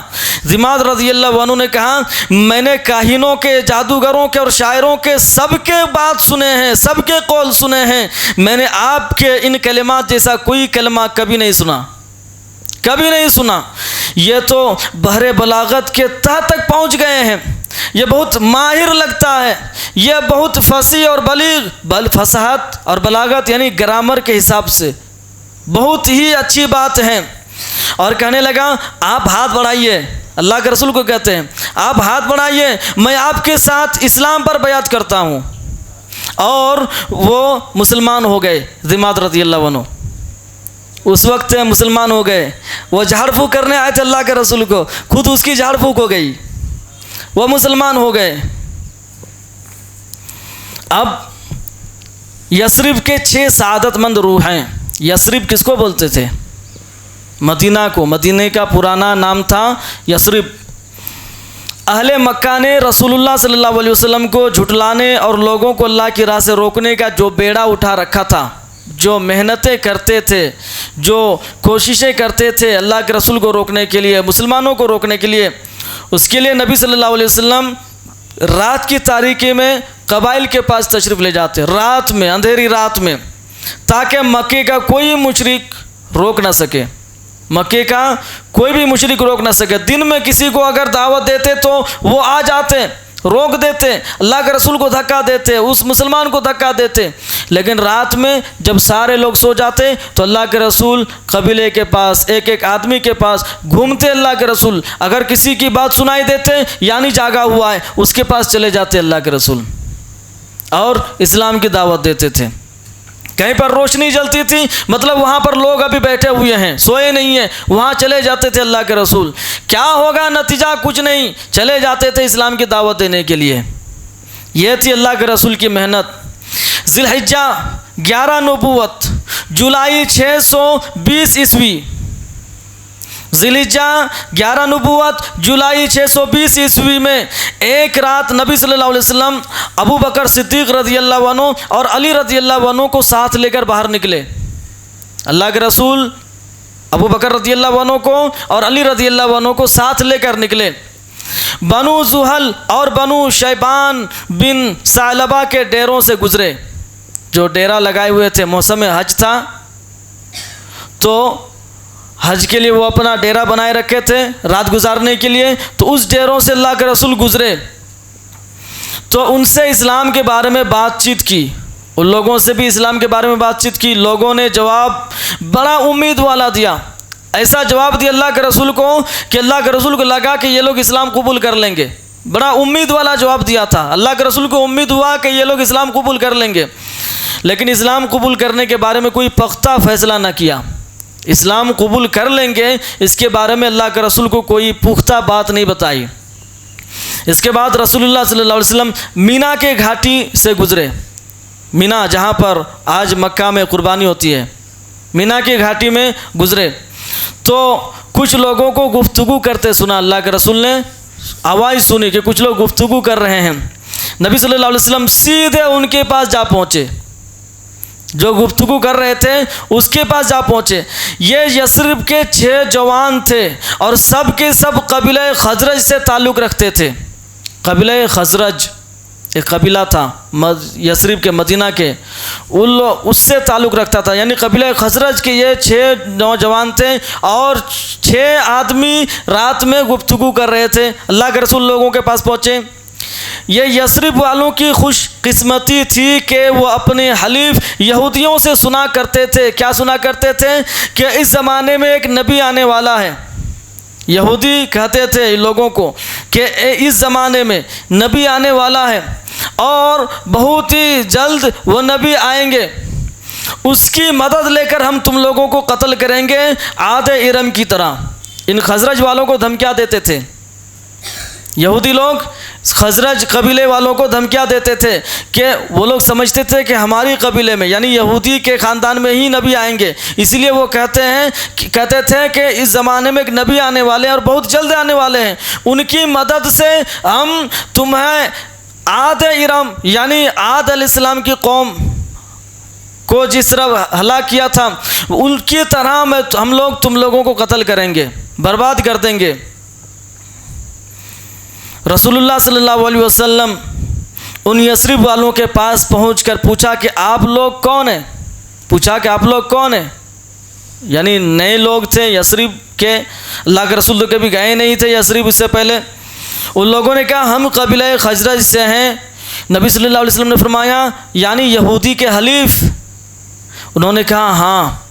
दिमाद रज़ियल्लाहु अन्हु ने कहा मैंने काहिनों के, जादूगरों के और शायरों के सबके बात सुने हैं, सबके कौल सुने हैं, मैंने आपके इन कलिमात जैसा कोई कलमा कभी नहीं सुना, कभी नहीं सुना। ये तो बहरे बलागत के तह तक पहुंच गए हैं, ये बहुत माहिर लगता है, ये बहुत फसी और बलीग, फसाहत और बलागत यानी ग्रामर के हिसाब से बहुत ही अच्छी बात है। और कहने लगा आप हाथ बढ़ाइए, अल्लाह के रसूल को कहते हैं आप हाथ बढ़ाइए, मैं आपके साथ इस्लाम पर बयात करता हूँ। और वो मुसलमान हो गए, दिमाद रज़ियल्लाहु अन्हु उस वक्त मुसलमान हो गए। वो झाड़ फूँक करने आए थे अल्लाह के रसूल को, खुद उसकी झाड़ फूँक हो गई, वो मुसलमान हो गए। अब यस्रिब के 6 सआदतमंद रूह हैं। यस्रिब किसको बोलते थे? मदीना को। मदीने का पुराना नाम था यस्रिब। अहले मक्का ने रसूलुल्लाह सल्लल्लाहु अलैहि वसल्लम को झुटलाने और लोगों को अल्लाह की राह से रोकने का जो बेड़ा उठा रखा था, जो मेहनतें करते थे, जो कोशिशें करते थे अल्लाह के रसूल को रोकने के लिए, मुसलमानों को रोकने के लिए, उसके लिए नबी सल्लल्लाहु अलैहि वसल्लम रात की तारीकी में कबाइल के पास तशरीफ़ ले जाते, रात में, अंधेरी रात में, ताकि मक्के का कोई मुशरिक रोक ना सके, मक्के का कोई भी मुशरिक रोक ना सके। दिन में किसी को अगर दावत देते तो वो आ जाते, रोक देते, अल्लाह के रसूल को धक्का देते, उस मुसलमान को धक्का देते। लेकिन रात में जब सारे लोग सो जाते तो अल्लाह के रसूल कबीले के पास, एक एक आदमी के पास घूमते अल्लाह के रसूल। अगर किसी की बात सुनाई देते यानी जागा हुआ है, उसके पास चले जाते अल्लाह के रसूल और इस्लाम की दावत देते थे। कहीं पर रोशनी जलती थी, मतलब वहाँ पर लोग अभी बैठे हुए हैं, सोए नहीं हैं, वहाँ चले जाते थे अल्लाह के रसूल। क्या होगा नतीजा? कुछ नहीं, चले जाते थे इस्लाम की दावत देने के लिए। यह थी अल्लाह के रसूल की मेहनत। ज़िलहिज्जा 11 नबूवत, जुलाई 620 ईस्वी। ज़िलहिज्जा 11 नबूवत, जुलाई 620 ईस्वी में एक रात नबी सल्लल्लाहु अलैहि वसल्लम अबू बकर सिद्दीक़ रज़ियल्लाहु अन्हु और अली रज़ियल्लाहु अन्हु को साथ लेकर बाहर निकले। अल्लाह के रसूल अबू बकर रज़ियल्लाहु अन्हु को और अली रज़ियल्लाहु अन्हु को साथ लेकर निकले। बनु जुहल और बनु शैबान बिन सालबा के डेरों से गुजरे, जो डेरा लगाए हुए थे। मौसम हज था तो हज के लिए वो अपना डेरा बनाए रखे थे रात गुजारने के लिए, तो उस डेरों से अल्लाह के रसूल गुजरे तो उनसे इस्लाम के बारे में बातचीत की, उन लोगों से भी इस्लाम के बारे में बातचीत की। लोगों ने जवाब बड़ा उम्मीद वाला दिया, ऐसा जवाब दिया अल्लाह के रसूल को कि अल्लाह के रसूल को लगा कि ये लोग इस्लाम कबूल कर लेंगे। बड़ा उम्मीद वाला जवाब दिया था। अल्लाह के रसूल को उम्मीद हुआ कि ये लोग इस्लाम कबूल कर लेंगे, लेकिन इस्लाम कबूल करने के बारे में कोई पुख्ता फैसला न किया। इस्लाम कबूल कर लेंगे इसके बारे में अल्लाह के रसूल को कोई पुख्ता बात नहीं बताई। इसके बाद रसूलुल्लाह सल्लल्लाहु अलैहि वसल्लम मीना के घाटी से गुजरे। मीना जहाँ पर आज मक्का में कुर्बानी होती है, मीना की घाटी में गुजरे तो कुछ लोगों को गुफ्तगू करते सुना। अल्लाह के रसूल ने आवाज़ सुनी कि कुछ लोग गुफ्तगू कर रहे हैं। नबी सल्लल्लाहु अलैहि वसल्लम सीधे उनके पास जा पहुँचे, जो गुफ्तगू कर रहे थे उसके पास जा पहुँचे। ये यस्रिब के 6 जवान थे और सब के सब कबीला खजरज से ताल्लुक़ रखते थे। कबीला खजरज एक कबीला था यस्रिब के, मदीना के, उससे ताल्लुक़ रखता था। यानी कबीला खजरज के ये 6 नौजवान थे और 6 आदमी रात में गुफ्तगू कर रहे थे। अल्लाह के रसूल लोगों के पास पहुँचे। ये यस्रिब वालों की खुशकिस्मती थी कि वो अपने हलीफ यहूदियों से सुना करते थे। क्या सुना करते थे? कि इस ज़माने में एक नबी आने वाला है। यहूदी कहते थे लोगों को कि इस ज़माने में नबी आने वाला है और बहुत ही जल्द वो नबी आएंगे, उसकी मदद लेकर हम तुम लोगों को कत्ल करेंगे आदे इरम की तरह। इन खजरज वालों को धमकियाँ देते थे यहूदी लोग। खजरज कबीले वालों को धमकियाँ देते थे कि वो लोग समझते थे कि हमारी कबीले में यानी यहूदी के ख़ानदान में ही नबी आएंगे, इसलिए वो कहते थे कि इस ज़माने में एक नबी आने वाले हैं और बहुत जल्द आने वाले हैं, उनकी मदद से हम तुम्हें आद इरम यानी आद अलैहिस्सलाम की कौम को जिस तरह हलाक किया था उनकी तरह हम लोग तुम लोगों को कत्ल करेंगे, बर्बाद कर देंगे। रसूलुल्लाह सल्लल्लाहु अलैहि वसल्लम उन यस्रिब वालों के पास पहुंचकर पूछा कि आप लोग कौन हैं, यानी नए लोग थे यस्रिब के, अल्लाह के रसूल तो कभी गए नहीं थे यस्रिब इससे पहले। उन लोगों ने कहा हम कबीला खजरज से हैं। नबी सल्लल्लाहु अलैहि वसल्लम ने फरमाया यानी यहूदी के हलीफ? उन्होंने कहा हाँ।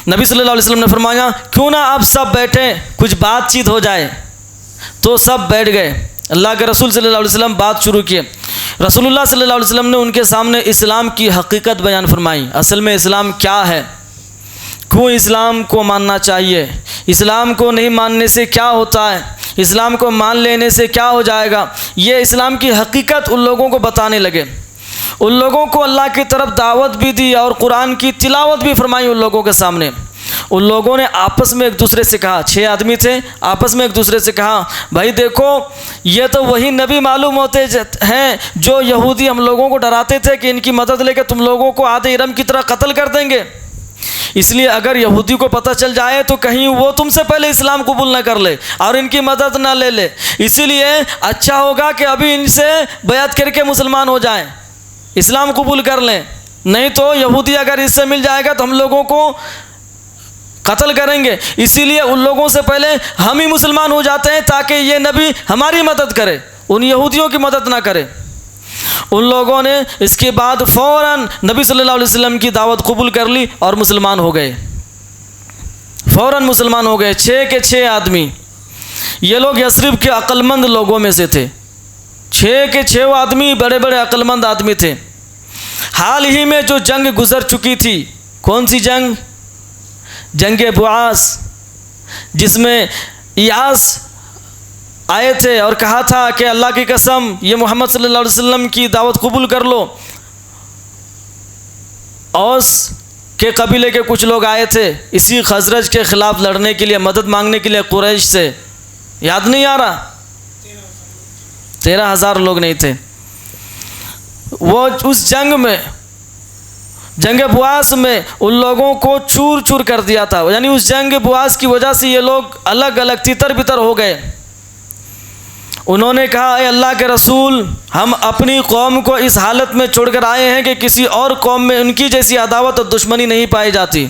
नबी सल्लल्लाहु अलैहि वसल्लम ने फरमाया क्यों ना आप सब बैठें, कुछ बातचीत हो जाए। तो सब बैठ गए। अल्लाह के रसूल सल्लल्लाहु अलैहि वसल्लम बात शुरू किए। रसूलुल्लाह सल्लल्लाहु अलैहि वसल्लम ने उनके सामने इस्लाम की हकीकत बयान फरमाई, असल में इस्लाम क्या है, क्यों इस्लाम को मानना चाहिए, इस्लाम को नहीं मानने से क्या होता है, इस्लाम को मान लेने से क्या हो जाएगा। ये इस्लाम की हकीकत उन लोगों को बताने लगे। उन लोगों को अल्लाह की तरफ दावत भी दी और कुरान की तिलावत भी फरमाई उन लोगों के सामने। उन लोगों ने आपस में एक दूसरे से कहा, 6 आदमी थे, आपस में एक दूसरे से कहा भाई देखो ये तो वही नबी मालूम होते हैं जो यहूदी हम लोगों को डराते थे कि इनकी मदद लेकर तुम लोगों को आधे इरम की तरह कत्ल कर देंगे। इसलिए अगर यहूदी को पता चल जाए तो कहीं वो तुमसे पहले इस्लाम कबूल ना कर ले और इनकी मदद ना ले ले, इसीलिए अच्छा होगा कि अभी इनसे बयात करके मुसलमान हो जाएं, इस्लाम कबूल कर लें, नहीं तो यहूदी अगर इससे मिल जाएगा तो हम लोगों को कत्ल करेंगे। इसीलिए उन लोगों से पहले हम ही मुसलमान हो जाते हैं ताकि ये नबी हमारी मदद करे, उन यहूदियों की मदद ना करे। उन लोगों ने इसके बाद फ़ौरन नबी सल्लल्लाहु अलैहि वसल्लम की दावत कबूल कर ली और मुसलमान हो गए, फ़ौरन मुसलमान हो गए। 6 के 6 आदमी, ये लोग यस्रिब के अक्लमंद लोगों में से थे। 6 के 6 आदमी बड़े बड़े अक्लमंद आदमी थे। हाल ही में जो जंग गुजर चुकी थी, कौन सी जंग? जंगे बुआस, जिसमें इयास आए थे और कहा था कि अल्लाह की कसम ये मोहम्मद सल्लल्लाहु अलैहि वसल्लम की दावत कबूल कर लो। औस के कबीले के कुछ लोग आए थे इसी खजरज के ख़िलाफ़ लड़ने के लिए, मदद मांगने के लिए कुरैश से, याद नहीं आ रहा? 13,000 लोग नहीं थे। वो उस जंग में, जंग बुआस में उन लोगों को चूर चूर कर दिया था, यानी उस जंग बुआस की वजह से ये लोग अलग अलग तितर बितर हो गए। उन्होंने कहा ए अल्लाह के रसूल, हम अपनी कौम को इस हालत में छोड़कर आए हैं कि किसी और कौम में उनकी जैसी अदावत और दुश्मनी नहीं पाई जाती।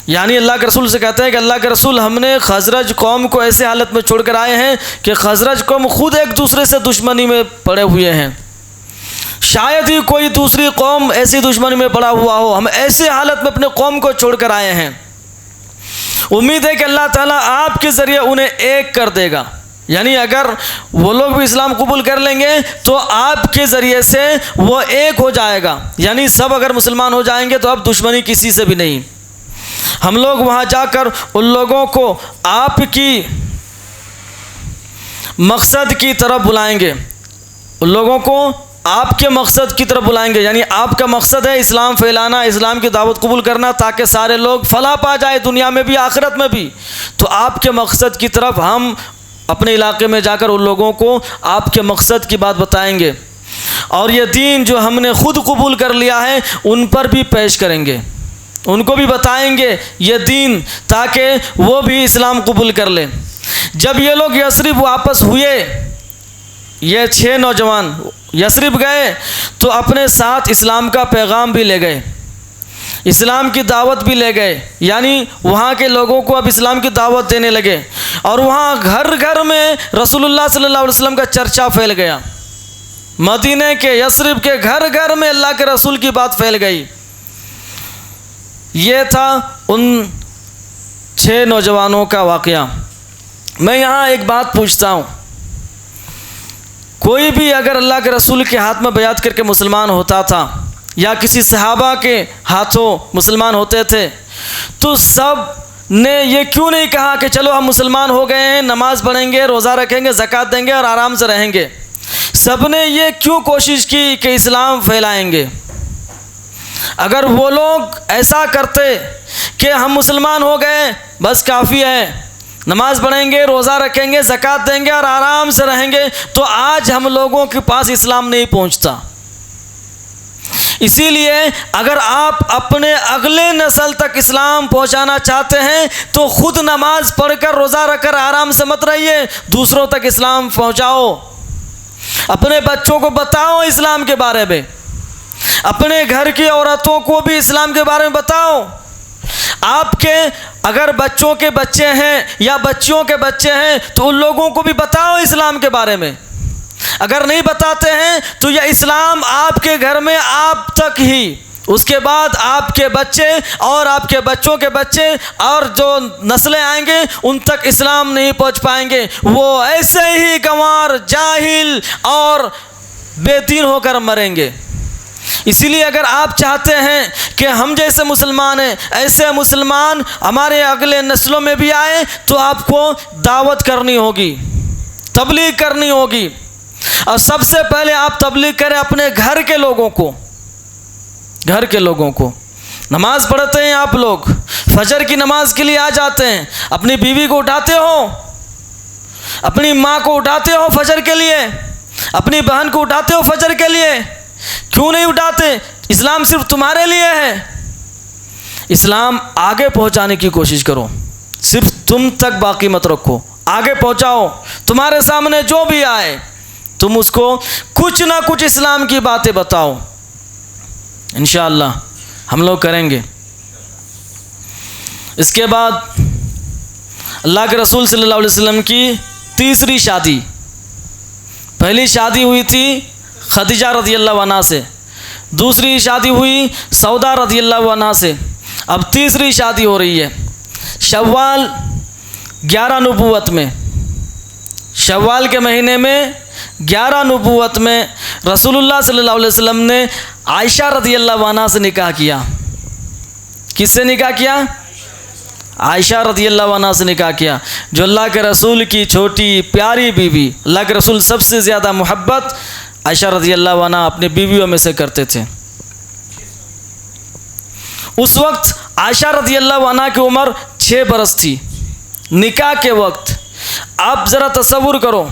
यानी अल्लाह के रसूल से कहते हैं कि अल्लाह के रसूल, हमने खजरज कौम को ऐसे हालत में छोड़कर आए हैं कि खजरज कौम खुद एक दूसरे से दुश्मनी में पड़े हुए हैं, शायद ही कोई दूसरी कौम ऐसी दुश्मनी में पड़ा हुआ हो। हम ऐसे हालत में अपने कौम को छोड़कर आए हैं। उम्मीद है कि अल्लाह ताला आपके ज़रिए उन्हें एक कर देगा, यानी अगर वो लोग भी इस्लाम कबूल कर लेंगे तो आपके ज़रिए से वो एक हो जाएगा, यानी सब अगर मुसलमान हो जाएंगे तो अब दुश्मनी किसी से भी नहीं। हम लोग वहाँ जाकर उन लोगों को आपकी मकसद की तरफ बुलाएंगे, उन लोगों को आपके मकसद की तरफ बुलाएंगे, यानी आपका मकसद है इस्लाम फैलाना, इस्लाम की दावत कबूल करना ताकि सारे लोग फलाह पा जाए दुनिया में भी आखिरत में भी। तो आपके मकसद की तरफ हम अपने इलाके में जाकर उन लोगों को आपके मकसद की बात बताएंगे और ये दीन जो हमने ख़ुद कबूल कर लिया है उन पर भी पेश करेंगे, उनको भी बताएंगे ये दीन ताकि वो भी इस्लाम कबूल कर लें। जब ये लोग यस्रिब वापस हुए, ये 6 नौजवान यस्रिब गए तो अपने साथ इस्लाम का पैगाम भी ले गए, इस्लाम की दावत भी ले गए, यानी वहाँ के लोगों को अब इस्लाम की दावत देने लगे और वहाँ घर घर में रसूलुल्लाह सल्लल्लाहु अलैहि वसल्लम का चर्चा फैल गया। मदीने के यस्रिब के घर घर में अल्लाह के रसूल की बात फैल गई। ये था उन 6 नौजवानों का वाक़या। मैं यहाँ एक बात पूछता हूँ, कोई भी अगर अल्लाह के रसूल के हाथ में बयात करके मुसलमान होता था या किसी सहाबा के हाथों मुसलमान होते थे तो सब ने ये क्यों नहीं कहा कि चलो हम मुसलमान हो गए हैं, नमाज़ पढ़ेंगे, रोज़ा रखेंगे, ज़कात देंगे और आराम से रहेंगे। सबने ये क्यों कोशिश की कि इस्लाम फैलाएंगे। अगर वो लोग ऐसा करते कि हम मुसलमान हो गए बस काफ़ी है, नमाज पढ़ेंगे, रोज़ा रखेंगे, ज़कात देंगे और आराम से रहेंगे, तो आज हम लोगों के पास इस्लाम नहीं पहुंचता। इसीलिए अगर आप अपने अगले नस्ल तक इस्लाम पहुंचाना चाहते हैं तो खुद नमाज पढ़कर, रोज़ा रखकर आराम से मत रहिए, दूसरों तक इस्लाम पहुंचाओ। अपने बच्चों को बताओ इस्लाम के बारे में, अपने घर की औरतों को भी इस्लाम के बारे में बताओ। आपके अगर बच्चों के बच्चे हैं या बच्चियों के बच्चे हैं तो उन लोगों को भी बताओ इस्लाम के बारे में। अगर नहीं बताते हैं तो यह इस्लाम आपके घर में आप तक ही, उसके बाद आपके बच्चे और आपके बच्चों के बच्चे और जो नस्लें आएंगे उन तक इस्लाम नहीं पहुंच पाएंगे। वो ऐसे ही गंवार, जाहिल और बेदीन होकर मरेंगे। इसीलिए अगर आप चाहते हैं कि हम जैसे मुसलमान हैं ऐसे मुसलमान हमारे अगले नस्लों में भी आए, तो आपको दावत करनी होगी, तबलीग करनी होगी। और सबसे पहले आप तबलीग करें अपने घर के लोगों को, घर के लोगों को। नमाज पढ़ते हैं आप लोग, फजर की नमाज के लिए आ जाते हैं, अपनी बीवी को उठाते हो, अपनी माँ को उठाते हो फजर के लिए, अपनी बहन को उठाते हो फजर के लिए, क्यों नहीं उठाते? इस्लाम सिर्फ तुम्हारे लिए है। इस्लाम आगे पहुंचाने की कोशिश करो, सिर्फ तुम तक बाकी मत रखो, आगे पहुंचाओ। तुम्हारे सामने जो भी आए तुम उसको कुछ ना कुछ इस्लाम की बातें बताओ। इंशाअल्लाह हम लोग करेंगे। इसके बाद अल्लाह के रसूल सल्लल्लाहु अलैहि वसल्लम की तीसरी शादी, पहली शादी हुई थी खदीजा रज़ियल्लाहु अन्हा से, दूसरी शादी हुई सौदा रज़ियल्लाहु अन्हा से, अब तीसरी शादी हो रही है। शव्वाल 11 नबूवत में, शव्वाल के महीने में 11 नबूवत में रसूलुल्लाह सल्लल्लाहु अलैहि वसल्लम ने आयशा रज़ियल्लाहु अन्हा से निकाह किया। किससे निकाह किया? आयशा रज़ियल्लाहु अन्हा से निकाह किया, जो अल्लाह के रसूल की छोटी प्यारी बीवी। अल्लाह के रसूल सबसे ज़्यादा मोहब्बत आयशा रज़ियल्लाहु अन्हा अपनी बीवियों में से करते थे। उस वक्त आयशा रज़ियल्लाहु अन्हा की उम्र 6 बरस थी निकाह के वक्त। आप ज़रा तसव्वुर करो,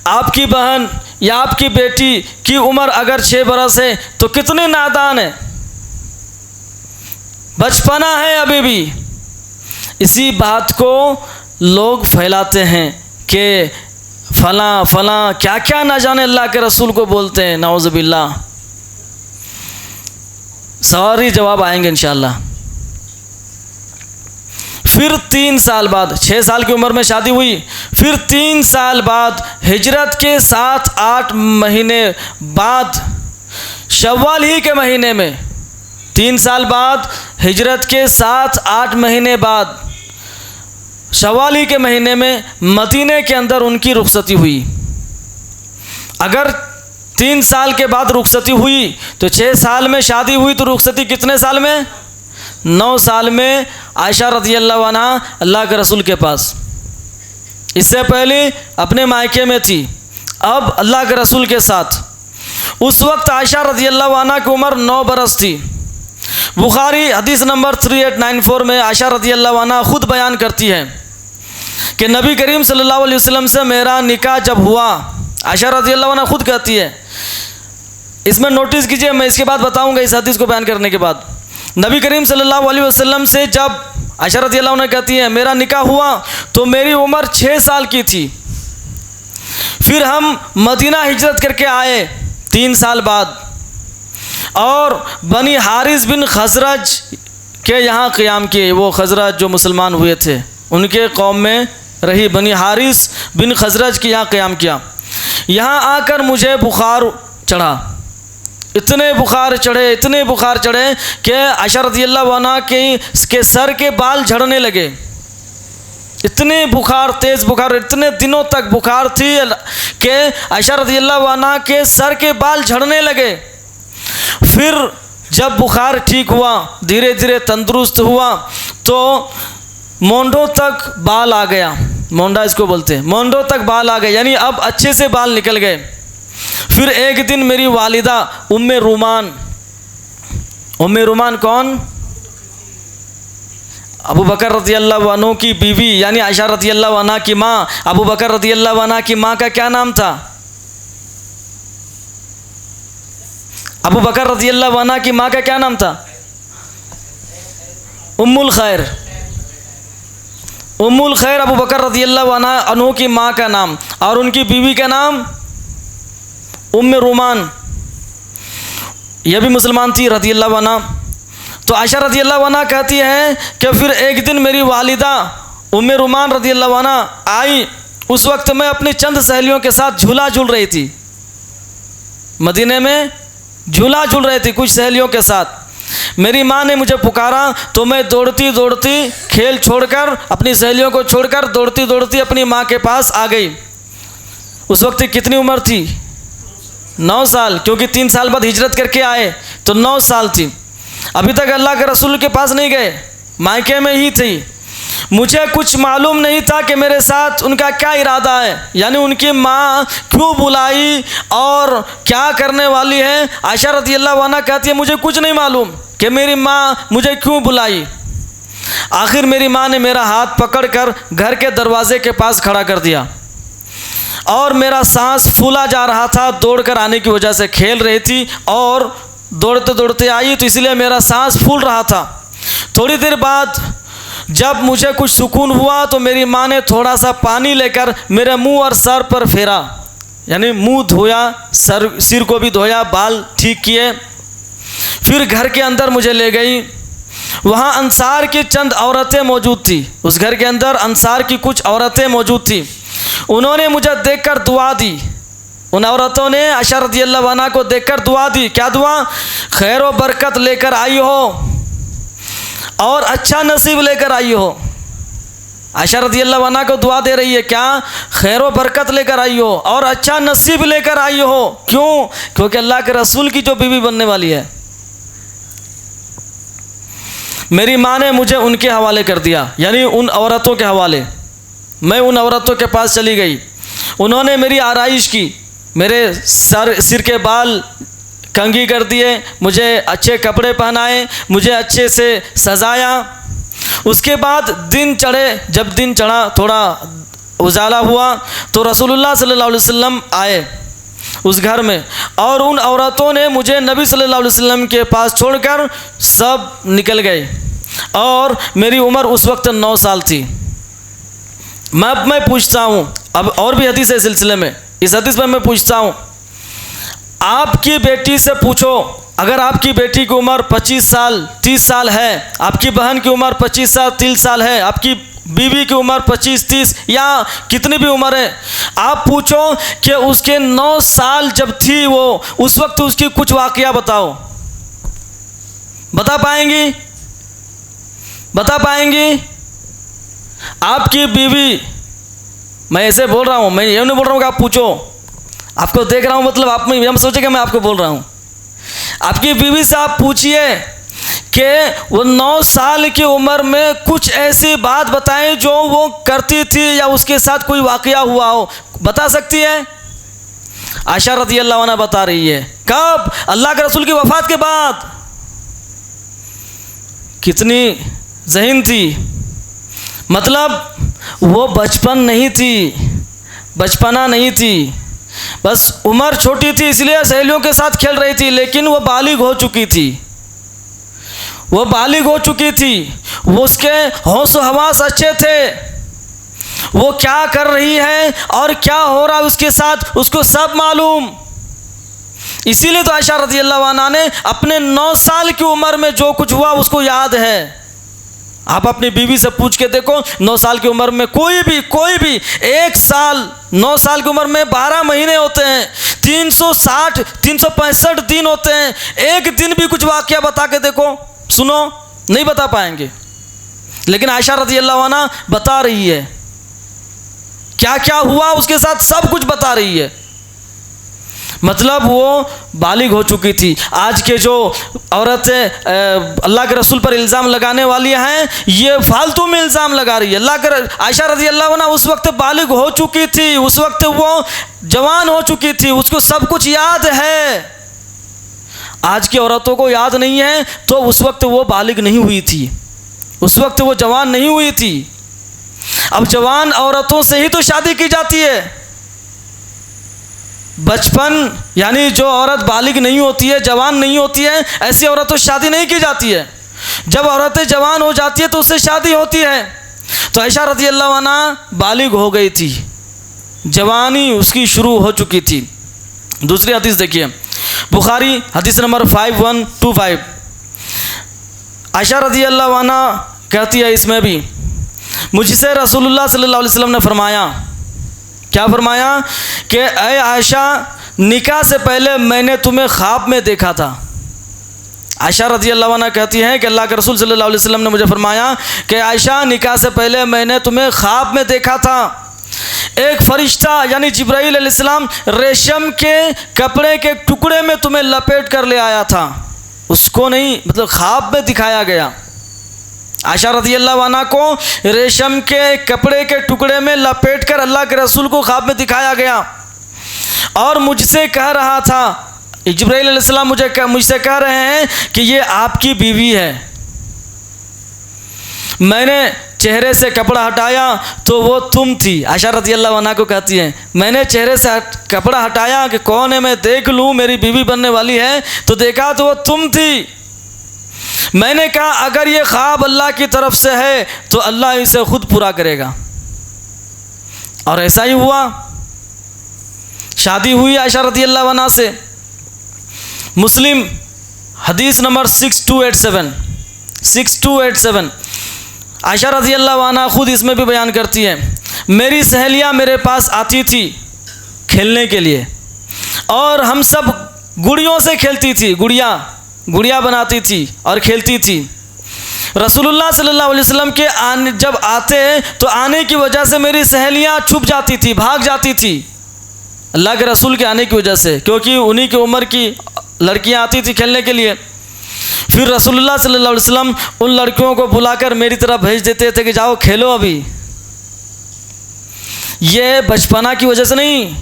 आपकी बहन या आपकी बेटी की उम्र अगर 6 बरस है तो कितने नादान है, बचपना है अभी भी। इसी बात को लोग फैलाते हैं कि फलां फलां क्या क्या ना जाने अल्लाह के रसूल को बोलते हैं, नाउज़ुबिल्लाह। सारी जवाब आएंगे इंशाअल्लाह। फिर 3 साल बाद, 6 साल की उम्र में शादी हुई, फिर 3 साल बाद हिजरत के 7-8 महीने बाद, शव्वाल ही के महीने में, 3 साल बाद हिजरत के 7-8 महीने बाद शव्वाल ही के महीने में मदीने के अंदर उनकी रुखसती हुई। अगर 3 साल के बाद रुखसती हुई तो 6 साल में शादी हुई, तो रुखसती कितने साल में? 9 साल में आयशा रज़ियल्लाहु अन्हा अल्लाह के रसूल के पास। इससे पहले अपने मायके में थी, अब अल्लाह के रसूल के साथ। उस वक्त आयशा रज़ियल्लाहु अन्हा की उम्र 9 बरस थी। बुखारी हदीस नंबर 3894 में आयशा रज़ियल्लाहु अन्हा खुद बयान करती है कि नबी करीम सल्लल्लाहु अलैहि वसल्लम से मेरा निकाह जब हुआ, आयशा रज़ियल्लाहु अन्हा खुद कहती है। इसमें नोटिस कीजिए, मैं इसके बाद बताऊंगा इस हदीस को बयान करने के बाद। नबी करीम सल्लल्लाहु अलैहि वसल्लम से जब आयशा रज़ियल्लाहु अन्हा कहती है मेरा निकाह हुआ तो मेरी उम्र 6 साल की थी। फिर हम मदीना हिजरत करके आए 3 साल बाद, और बनी हारिस बिन खजरज के यहाँ क़याम किए। वो खजरज जो मुसलमान हुए थे उनके कौम में रही, बनी हारिस बिन खजरज के यहाँ क़याम किया। यहाँ आकर मुझे बुखार चढ़ा, इतने बुखार चढ़े, इतने बुखार चढ़े कि आयशा रज़ियल्लाहु अन्हा के सर के बाल झड़ने लगे। इतने बुखार, तेज़ बुखार, इतने दिनों तक बुखार थी कि आयशा रज़ियल्लाहु अन्हा के सर के बाल झड़ने लगे। फिर जब बुखार ठीक हुआ, धीरे धीरे तंदुरुस्त हुआ, तो मोंढों तक बाल आ गया। मोंढा इसको बोलते हैं, मोंढों तक बाल आ गए, यानी अब अच्छे से बाल निकल गए। फिर एक दिन मेरी वालिदा उम्मे रूमान कौन? अबू बकर रज़ियल्लाहु अन्हु की बीवी यानी आयशा रज़ियल्लाहु अन्हा की माँ। अबू बकर रज़ियल्लाहु अन्हा की माँ का क्या नाम था? अबू बकर रज़ियल्लाहु अन्हा की माँ का क्या नाम था? उम्मुल खैर। उम्मुल खैर अबू बकर रज़ियल्लाहु अन्हु की माँ का नाम, और उनकी बीवी का नाम उम्मे रूमान, यह भी मुसलमान थी रज़ियल्लाहु अन्हा। तो आयशा रज़ियल्लाहु अन्हा कहती है कि फिर एक दिन मेरी वालिदा उम्मे रूमान रज़ियल्लाहु अन्हा आई। उस वक्त मैं अपनी चंद सहेलियों के साथ झूला झूल रही थी, मदीने में झूला झूल रही थी कुछ सहेलियों के साथ। मेरी माँ ने मुझे पुकारा तो मैं दौड़ती दौड़ती खेल छोड़कर, अपनी सहेलियों को छोड़कर दौड़ती दौड़ती अपनी माँ के पास आ गई। उस वक्त कितनी उम्र थी? 9 साल, क्योंकि 3 साल बाद हिजरत करके आए तो 9 साल थी। अभी तक अल्लाह के रसूल के पास नहीं गए, मायके में ही थी। मुझे कुछ मालूम नहीं था कि मेरे साथ उनका क्या इरादा है, यानी उनकी माँ क्यों बुलाई और क्या करने वाली है। आयशा रज़ियल्लाहु अन्हा कहती है मुझे कुछ नहीं मालूम कि मेरी माँ मुझे क्यों बुलाई। आखिर मेरी माँ ने मेरा हाथ पकड़कर घर के दरवाजे के पास खड़ा कर दिया और मेरा सांस फूला जा रहा था, दौड़कर आने की वजह से खेल रही थी और दौड़ते दौड़ते आई तो इसलिए मेरा सांस फूल रहा था। थोड़ी देर बाद जब मुझे कुछ सुकून हुआ तो मेरी माँ ने थोड़ा सा पानी लेकर मेरे मुंह और सर पर फेरा, यानी मुंह धोया, सिर को भी धोया, बाल ठीक किए। फिर घर के अंदर मुझे ले गई। वहाँ अंसार की चंद औरतें मौजूद थी, उस घर के अंदर अंसार की कुछ औरतें मौजूद थी। उन्होंने मुझे देखकर दुआ दी। उन औरतों ने आयशा रज़ियल्लाहु अन्हा को देखकर दुआ दी। क्या दुआ? खैर व बरकत लेकर आई हो और अच्छा नसीब लेकर आई हो। आयशा रज़ियल्लाहु अन्हा को दुआ दे रही है, क्या? खैर व बरकत लेकर आई हो और अच्छा नसीब लेकर आई हो। क्यों? क्योंकि अल्लाह के रसूल की जो बीवी बनने वाली है। मेरी माँ ने मुझे उनके हवाले कर दिया, यानी उन औरतों के हवाले। मैं उन औरतों के पास चली गई। उन्होंने मेरी आराइश की, मेरे सिर के बाल कंघी कर दिए, मुझे अच्छे कपड़े पहनाए, मुझे अच्छे से सजाया। उसके बाद दिन चढ़े, जब दिन चढ़ा, थोड़ा उजाला हुआ तो रसूलुल्लाह सल्लल्लाहु अलैहि वसल्लम आए उस घर में, और उन औरतों ने मुझे नबी सल्लल्लाहु अलैहि वसल्लम के पास छोड़कर सब निकल गए। और मेरी उम्र उस वक्त 9 साल थी। मैं पूछता हूँ, अब और भी हदीस है सिलसिले में, इस हदीस पर मैं पूछता हूँ, आपकी बेटी से पूछो, अगर आपकी बेटी की उम्र 25 साल 30 साल है, आपकी बहन की उम्र 25 साल 30 साल है, आपकी बीवी की उम्र 25-30 या कितनी भी उम्र है, आप पूछो कि उसके 9 साल जब थी वो, उस वक्त उसकी कुछ वाक़या बताओ। बता पाएंगी? बता पाएंगी? आपकी बीवी, मैं ऐसे बोल रहा हूँ, मैं ये नहीं बोल रहा हूँ कि आप पूछो, आपको देख रहा हूँ, मतलब आप में हम सोचे कि मैं आपको बोल रहा हूँ। आपकी बीवी से आप पूछिए कि वो 9 साल की उम्र में कुछ ऐसी बात बताएं जो वो करती थी या उसके साथ कोई वाक़या हुआ हो। बता सकती है? आयशा रज़ियल्लाहु अन्हा बता रही है। कब? अल्लाह के रसूल की वफ़ात के बाद। कितनी ज़हीन थी, मतलब वो बचपन नहीं थी, बचपना नहीं थी, बस उम्र छोटी थी इसलिए सहेलियों के साथ खेल रही थी, लेकिन वो बालिग हो चुकी थी। वो बालिग हो चुकी थी, वो उसके होश हवास अच्छे थे, वो क्या कर रही है और क्या हो रहा है उसके साथ उसको सब मालूम। इसीलिए तो आयशा रज़ियल्लाहु अन्हा ने अपने 9 साल की उम्र में जो कुछ हुआ उसको याद है। आप अपनी बीवी से पूछ के देखो, 9 साल की उम्र में कोई भी 1 साल, 9 साल की उम्र में 12 महीने होते हैं, 360 365 दिन होते हैं, एक दिन भी कुछ वाक़या बता के देखो, सुनो, नहीं बता पाएंगे। लेकिन आयशा रज़ियल्लाहु अन्हा बता रही है, क्या क्या हुआ उसके साथ सब कुछ बता रही है। मतलब वो बालिग हो चुकी थी। आज के जो औरतें अल्लाह के रसूल पर इल्ज़ाम लगाने वाली हैं, ये फालतू में इल्ज़ाम लगा रही है। आयशा रज़ी अल्लाह अन्हा उस वक्त बालिग हो चुकी थी, उस वक्त वो जवान हो चुकी थी, उसको सब कुछ याद है। आज की औरतों को याद नहीं है, तो उस वक्त वो बालिग नहीं हुई थी, उस वक्त वो जवान नहीं हुई थी। अब जवान औरतों से ही तो शादी की जाती है। बचपन यानी जो औरत बालिग नहीं होती है, जवान नहीं होती है, ऐसी औरतों से शादी नहीं की जाती है। जब औरतें जवान हो जाती है तो उससे शादी होती है। तो आयशा रज़ी अल्लाह अन्हा बालिग हो गई थी, जवानी उसकी शुरू हो चुकी थी। दूसरी हदीस देखिए, बुखारी हदीस नंबर 5125। आयशा रज़ी अल्लाह अन्हा कहती है इसमें भी, मुझसे रसूलुल्लाह सल्लल्लाहु अलैहि वसल्लम ने फरमाया, क्या फरमाया कि ऐ आयशा, निकाह से पहले मैंने तुम्हें ख्वाब में देखा था। आयशा रज़ी अल्लाह अन्हा कहती हैं कि अल्लाह के रसूल सल्लल्लाहु अलैहि वसल्लम ने मुझे फरमाया कि आयशा, निकाह से पहले मैंने तुम्हें ख्वाब में देखा था। एक फरिश्ता यानी जिब्राईल अलैहिस्सलाम रेशम के कपड़े के टुकड़े में तुम्हें लपेट कर ले आया था। उसको नहीं, मतलब ख्वाब में दिखाया गया। आयशा रज़ी अल्लाह अन्हा को रेशम के कपड़े के टुकड़े में लपेट कर अल्लाह के रसूल को ख्वाब में दिखाया गया और मुझसे कह रहा था, जिब्राईल अलैहिस्सलाम मुझसे कह रहे हैं कि ये आपकी बीवी है। मैंने चेहरे से कपड़ा हटाया तो वो तुम थी। आयशा रज़ी अल्लाह अन्हा को कहती हैं, मैंने चेहरे से कपड़ा हटाया कि कौन है, मैं देख लूँ मेरी बीवी बनने वाली है, तो देखा तो वो तुम थी। मैंने कहा अगर ये ख्वाब अल्लाह की तरफ से है तो अल्लाह इसे खुद पूरा करेगा। और ऐसा ही हुआ, शादी हुई आयशा रज़ी अल्लाह अन्हा से। मुस्लिम हदीस नंबर 6287 आयशा रज़ी अल्लाह अन्हा खुद इसमें भी बयान करती हैं, मेरी सहेलियां मेरे पास आती थी खेलने के लिए और हम सब गुड़ियों से खेलती थी, गुड़िया बनाती थी और खेलती थी। रसूलुल्लाह सल्लल्लाहु अलैहि वसल्लम के जब आते तो आने की वजह से मेरी सहेलियां छुप जाती थी, भाग जाती थी अल्लाह के रसूल के आने की वजह से, क्योंकि उन्हीं की उम्र की लड़कियां आती थी खेलने के लिए। फिर रसूलुल्लाह सल्लल्लाहु अलैहि वसल्लम उन लड़कियों को बुलाकर मेरी तरफ भेज देते थे कि जाओ खेलो। अभी ये बचपना की वजह से नहीं,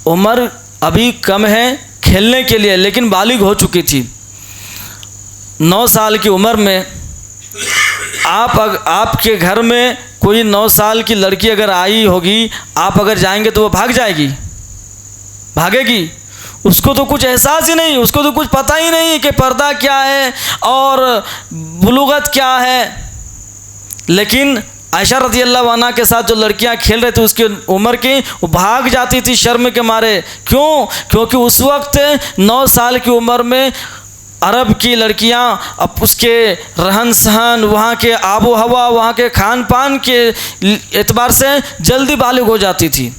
उम्र अभी कम है खेलने के लिए, लेकिन बालिग हो चुकी थी। 9 साल की उम्र में आपके घर में कोई 9 साल की लड़की अगर आई होगी, आप अगर जाएंगे तो वो भागेगी। उसको तो कुछ एहसास ही नहीं, उसको तो कुछ पता ही नहीं कि पर्दा क्या है और बुलूगत क्या है। लेकिन आयशा रज़ी अल्लाह अन्हा के साथ जो लड़कियां खेल रहे थे उसकी उम्र की, वो भाग जाती थी शर्म के मारे। क्यों? क्योंकि उस वक्त 9 साल की उम्र में अरब की लड़कियां अब उसके रहन सहन, वहाँ के आबो हवा, वहाँ के खान पान के एतबार से जल्दी बालिग हो जाती थी।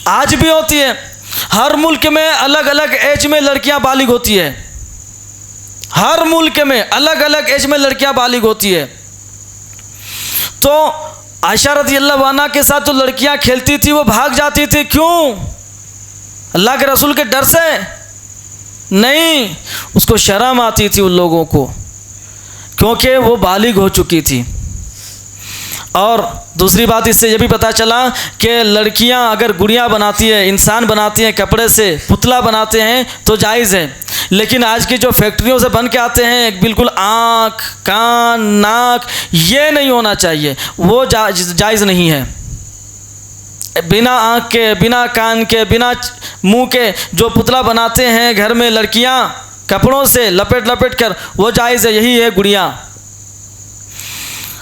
आज भी होती है, हर मुल्क में अलग अलग एज में लड़कियां बालिग होती है, हर मुल्क में अलग अलग एज में लड़कियां बालिग होती है। तो आयशा रज़ी अल्लाह अन्हा के साथ जो लड़कियां खेलती थी वो भाग जाती थी। क्यों? अल्लाह के रसूल के डर से नहीं, उसको शर्म आती थी उन लोगों को, क्योंकि वो बालिग हो चुकी थी। और दूसरी बात इससे ये भी पता चला कि लड़कियां अगर गुड़िया बनाती है, इंसान बनाती हैं, कपड़े से पुतला बनाते हैं तो जायज़ है। लेकिन आज की जो फैक्ट्रियों से बन के आते हैं, बिल्कुल आँख, कान, नाक, ये नहीं होना चाहिए, वो जायज़ नहीं है। बिना आँख के, बिना कान के, बिना मुंह के जो पुतला बनाते हैं घर में लड़कियां कपड़ों से लपेट कर, वो जायज़ है, यही है गुड़िया।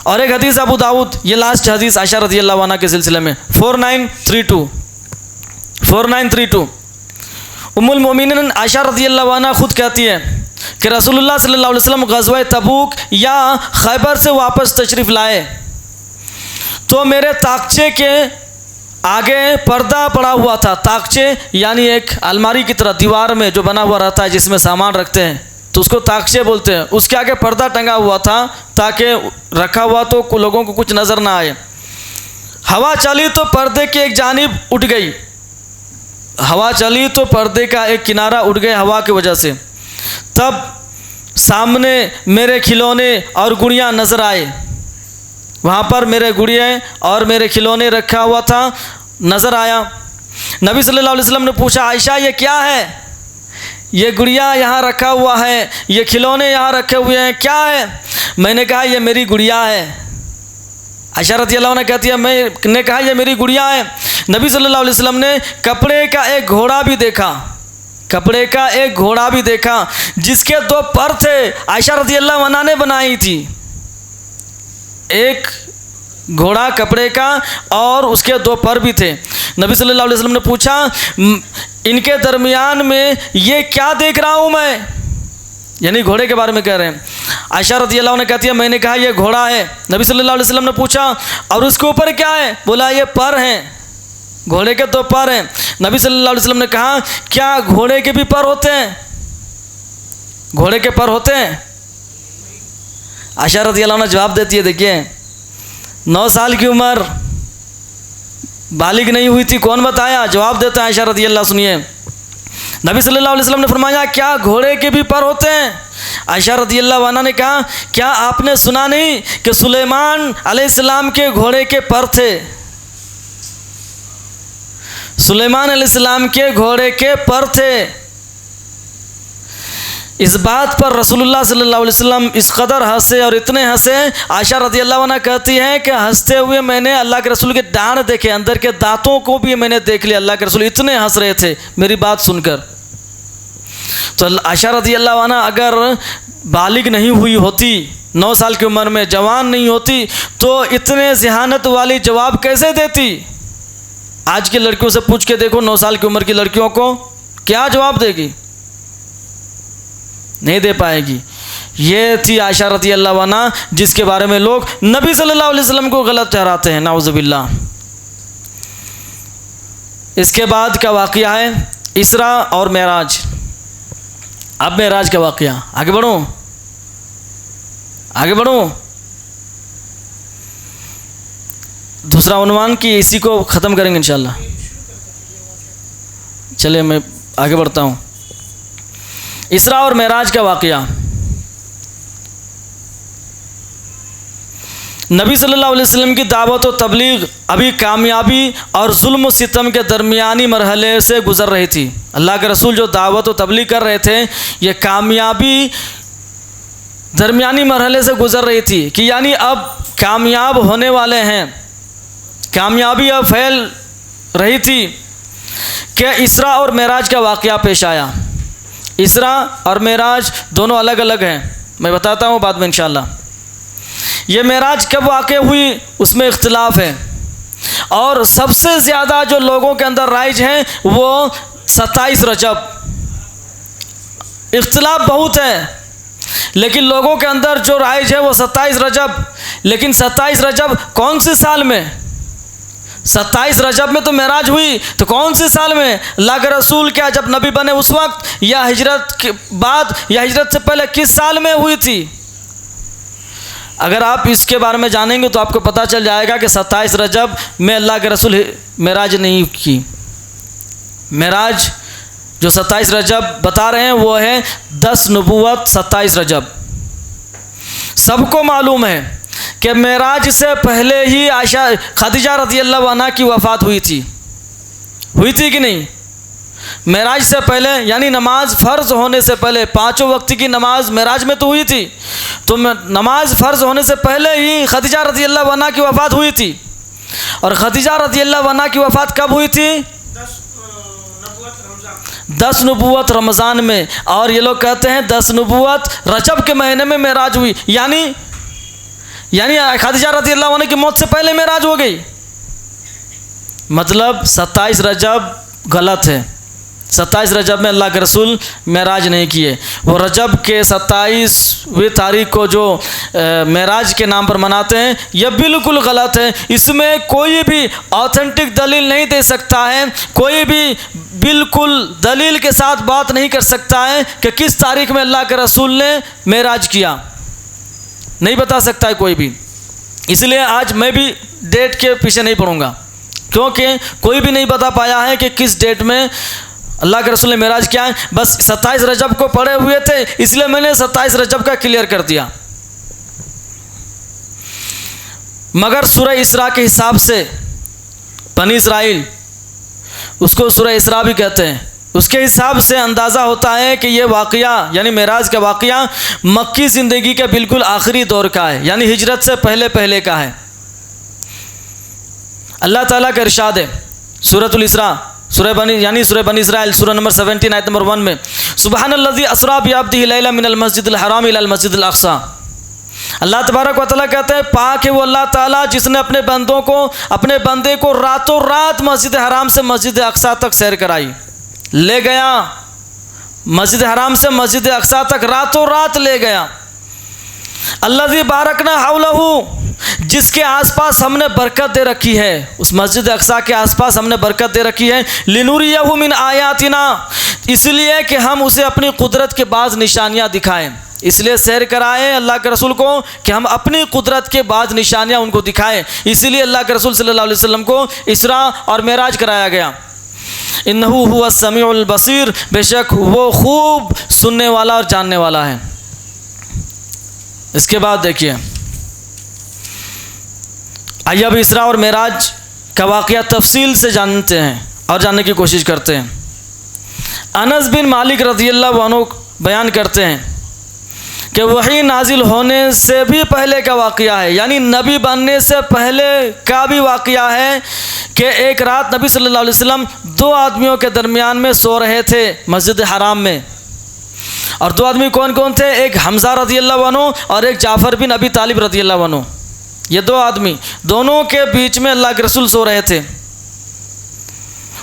और एक हदीस अबू दाऊद, ये लास्ट हदीस आयशा रज़ी अल्लाह अन्हा के सिलसिले में 4932 उम्मुल मोमिनीन आयशा रज़ी अल्लाह अन्हा खुद कहती है कि रसूलुल्लाह सल्लल्लाहु अलैहि वसल्लम ग़ज़वा तबूक या खैबर से वापस तशरीफ़ लाए तो मेरे ताकचे के आगे पर्दा पड़ा हुआ था। ताकचे यानी एक अलमारी की तरह दीवार में जो बना हुआ रहता है जिसमें सामान रखते हैं, तो उसको ताकचे बोलते हैं। उसके आगे पर्दा टंगा हुआ था ताकि रखा हुआ तो लोगों को कुछ नज़र ना आए। हवा चली तो पर्दे की एक जानिब उठ गई, हवा चली तो पर्दे का एक किनारा उड़ गया हवा की वजह से। तब सामने मेरे खिलौने और गुड़ियाँ नज़र आए। वहाँ पर मेरे गुड़िया और मेरे खिलौने रखा हुआ था, नज़र आया। नबी सल्लल्लाहु अलैहि वसल्लम ने पूछा, आयशा ये क्या है? ये गुड़िया यहाँ रखा हुआ है, ये खिलौने यहाँ रखे हुए हैं, क्या है? मैंने कहा ये मेरी गुड़िया है। आयशा रज़ियल्लाहु अन्हा कहती है मैंने कहा ये मेरी गुड़िया है। नबी सल्लल्लाहु अलैहि वसल्लम ने कपड़े का एक घोड़ा भी देखा, कपड़े का एक घोड़ा भी देखा जिसके 2 पर थे, आयशा रज़ियल्लाहु अन्हा ने बनाई थी। एक घोड़ा कपड़े का और उसके 2 पर भी थे। नबी सल्लल्लाहु अलैहि वसल्लम ने पूछा इनके दरमियान में ये क्या देख रहा हूँ मैं, यानी घोड़े के बारे में कह रहे हैं। आयशा रज़ियल्लाहु अन्हा कहती है मैंने कहा ये घोड़ा है। नबी सल्लल्लाहु अलैहि वसल्लम ने पूछा और उसके ऊपर क्या है? बोला ये पर हैं, घोड़े के 2 पर हैं। नबी सल्लल्लाहु अलैहि वसल्लम ने कहा क्या घोड़े के भी पर होते हैं? घोड़े के पर होते हैं? आयशा रज़ियल्लाहु अन्हा जवाब देती है, देखिए 9 साल की उम्र, बालिग नहीं हुई थी, कौन बताया? जवाब देता है आयशा रज़ियल्लाहु, सुनिए। नबी सल्लल्लाहु अलैहि वसल्लम ने फरमाया क्या घोड़े के भी पर होते हैं? आयशा रज़ियल्लाहु अन्हा ने कहा क्या आपने सुना नहीं कि सुलेमान अलैहिस्सलाम के घोड़े के पर थे? सुलेमान अलैहिस्सलाम के घोड़े के पर थे। इस बात पर रसूलुल्लाह सल्लल्लाहु अलैहि वसल्लम इस कदर हंसे और इतने हंसे, आयशा रज़ियल्लाहु अन्हा कहती हैं कि हंसते हुए मैंने अल्लाह के रसूल के दांत देखे, अंदर के दांतों को भी मैंने देख लिया। अल्लाह के रसूल इतने हंस रहे थे मेरी बात सुनकर। तो आयशा रज़ियल्लाहु अन्हा अगर बालिग नहीं हुई होती, 9 साल की उम्र में जवान नहीं होती, तो इतने ज़हानत वाली जवाब कैसे देती? आज की लड़कियों से पूछ के देखो 9 साल की उम्र की लड़कियों को क्या जवाब देगी? नहीं दे पाएगी। ये थी आयशा रज़ियल्लाहु अन्हा जिसके बारे में लोग नबी सल्लल्लाहु अलैहि वसल्लम को गलत ठहराते हैं, नाउज़ुबिल्लाह। इसके बाद का वाक़या है इसरा और मेराज। अब मेराज का वाक़या, आगे बढ़ूँ, आगे बढ़ूँ। दूसरा उन्वान की इसी को ख़त्म करेंगे इंशाल्लाह। चलिए मैं आगे बढ़ता हूँ। इसरा और मेराज का वाक़या। नबी सल्लल्लाहु अलैहि वसल्लम की दावत व तबलीग अभी कामयाबी और जुल्म सितम के दरमियानी मरहले से गुज़र रही थी। अल्लाह के रसूल जो दावत व तबलीग कर रहे थे ये कामयाबी दरमियानी मरहले से गुज़र रही थी कि यानी अब कामयाब होने वाले हैं, कामयाबी अब फैल रही थी कि इसरा और मेराज का वाक़या पेश आया। इसरा और मेराज दोनों अलग अलग हैं, मैं बताता हूँ बाद में इंशाल्लाह। ये मेराज कब वाक़ हुई उसमें इख्तिलाफ है, और सबसे ज़्यादा जो लोगों के अंदर राइज हैं वो 27 रजब। इख्तिलाफ बहुत है लेकिन लोगों के अंदर जो राइज है वो 27 रजब। लेकिन 27 रजब कौन से साल में? 27 रजब में तो मेराज हुई, तो कौन से साल में? अल्लाह के रसूल क्या जब नबी बने उस वक्त, या हिजरत के बाद, या हिजरत से पहले किस साल में हुई थी? अगर आप इसके बारे में जानेंगे तो आपको पता चल जाएगा कि 27 रजब में अल्लाह के रसूल मेराज नहीं की। मेराज जो 27 रजब बता रहे हैं वो है 10 नबूवत 27 रजब। सबको मालूम है कि मेराज से पहले ही आयशा खदीजा रज़ियल्लाहु अन्हा की वफ़ात हुई थी कि नहीं? मेराज से पहले यानी नमाज फ़र्ज़ होने से पहले, 5 वक्त की नमाज मेराज में तो हुई थी, तो नमाज फ़र्ज़ होने से पहले ही खदीजा रज़ियल्लाहु अन्हा की वफ़ात हुई थी। और खदीजा रज़ियल्लाहु अन्हा की वफ़ात कब हुई थी? 10 नबूवत रमज़ान में। और ये लोग कहते हैं 10 नबूवत रजब के महीने में मेराज हुई, यानी खदीजा रज़ियल्लाहु अन्हा की मौत से पहले मेराज हो गई। मतलब 27 रजब गलत है। 27 रजब में अल्लाह के रसूल मेराज नहीं किए। वो रजब के 27वीं तारीख को जो मेराज के नाम पर मनाते हैं यह बिल्कुल गलत है। इसमें कोई भी ऑथेंटिक दलील नहीं दे सकता है, कोई भी बिल्कुल दलील के साथ बात नहीं कर सकता है कि किस तारीख में अल्लाह के रसूल ने मेराज किया, नहीं बता सकता है कोई भी। इसलिए आज मैं भी डेट के पीछे नहीं पड़ूंगा, क्योंकि कोई भी नहीं बता पाया है कि किस डेट में अल्लाह के रसूल ने मेराज किया है। बस 27 रजब को पढ़े हुए थे, इसलिए मैंने 27 रजब का क्लियर कर दिया। मगर सूरह इसरा के हिसाब से बनी इस्राइल, उसको सूरह इसरा भी कहते हैं, उसके हिसाब से अंदाज़ा होता है कि ये वाक़या यानी मेराज का वाक़या मक्की ज़िंदगी के बिल्कुल आखिरी दौर का है, यानी हिजरत से पहले पहले का है। अल्लाह ताला का इरशाद है सूरतुल इसरा, सूरह बनी इस्राइल, सूरह नंबर 17 आयत नंबर 1 में, सुबहानल्लज़ी अस्रा बिअब्दिही लैला मिनल मस्जिदिल हराम इलल मस्जिदिल अक़सा। अल्लाह तबारक व तआला कहते हैं पाक है वो अल्लाह ताला जिसने अपने बंदे को रातों रात मस्जिद हराम से मस्जिद अक़सा तक सैर कराई, ले गया। मस्जिद हराम से मस्जिद अक़सा तक रातों रात ले गया। अल्लज़ी बारकना हौलहू, जिसके आसपास हमने बरकत दे रखी है, उस मस्जिद अक़सा के आसपास हमने बरकत दे रखी है। लिनुरियहु मिन आयातिना, इसलिए कि हम उसे अपनी कुदरत के बाद निशानियाँ दिखाएं, इसलिए सैर कराएं अल्लाह के रसूल को कि हम अपनी कुदरत के बाद निशानियाँ उनको दिखाएं। इसीलिए अल्लाह के रसूल सल्लल्लाहु अलैहि वसल्लम को इसरा और मेराज कराया गया। इन्नहु हुवा समीउल बसीर, बेशक वो खूब सुनने वाला और जानने वाला है। इसके बाद देखिए, आइए अब इसरा और मेराज का वाक़या तफसील से जानते हैं और जानने की कोशिश करते हैं। अनस बिन मालिक रज़ियल्लाहु अन्हु बयान करते हैं कि वही नाजिल होने से भी पहले का वाक़या है, यानी नबी बनने से पहले का भी वाक़या है कि एक रात नबी सल्लल्लाहु अलैहि वसल्लम 2 आदमियों के दरमियान में सो रहे थे मस्जिद हराम में। और 2 आदमी कौन कौन थे? एक हमज़ा रज़ियल्लाहु अन्हु और एक जाफ़र बिन अबी तालिब रज़ियल्लाहु अन्हु। ये 2 आदमी, दोनों के बीच में अल्लाह के रसूल सो रहे थे।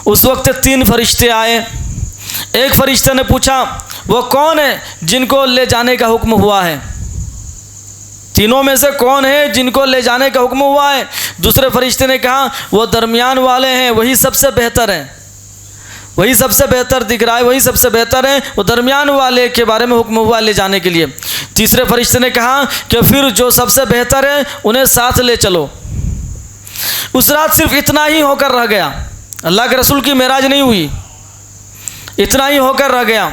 उस वक्त 3 फरिश्ते आए। एक फरिश्ते ने पूछा वो कौन है जिनको ले जाने का हुक्म हुआ है? तीनों में से कौन है जिनको ले जाने का हुक्म हुआ है? दूसरे फरिश्ते ने कहा वो दरमियान वाले हैं, वही सबसे बेहतर है, वही सबसे बेहतर दिख रहा है, वही सबसे बेहतर है, वो दरमियान वाले के बारे में हुक्म हुआ ले जाने के लिए। तीसरे फरिश्ते ने कहा कि फिर जो सबसे बेहतर है उन्हें साथ ले चलो। उस रात सिर्फ इतना ही होकर रह गया, अल्लाह के रसूल की मेराज नहीं हुई, इतना ही होकर रह गया।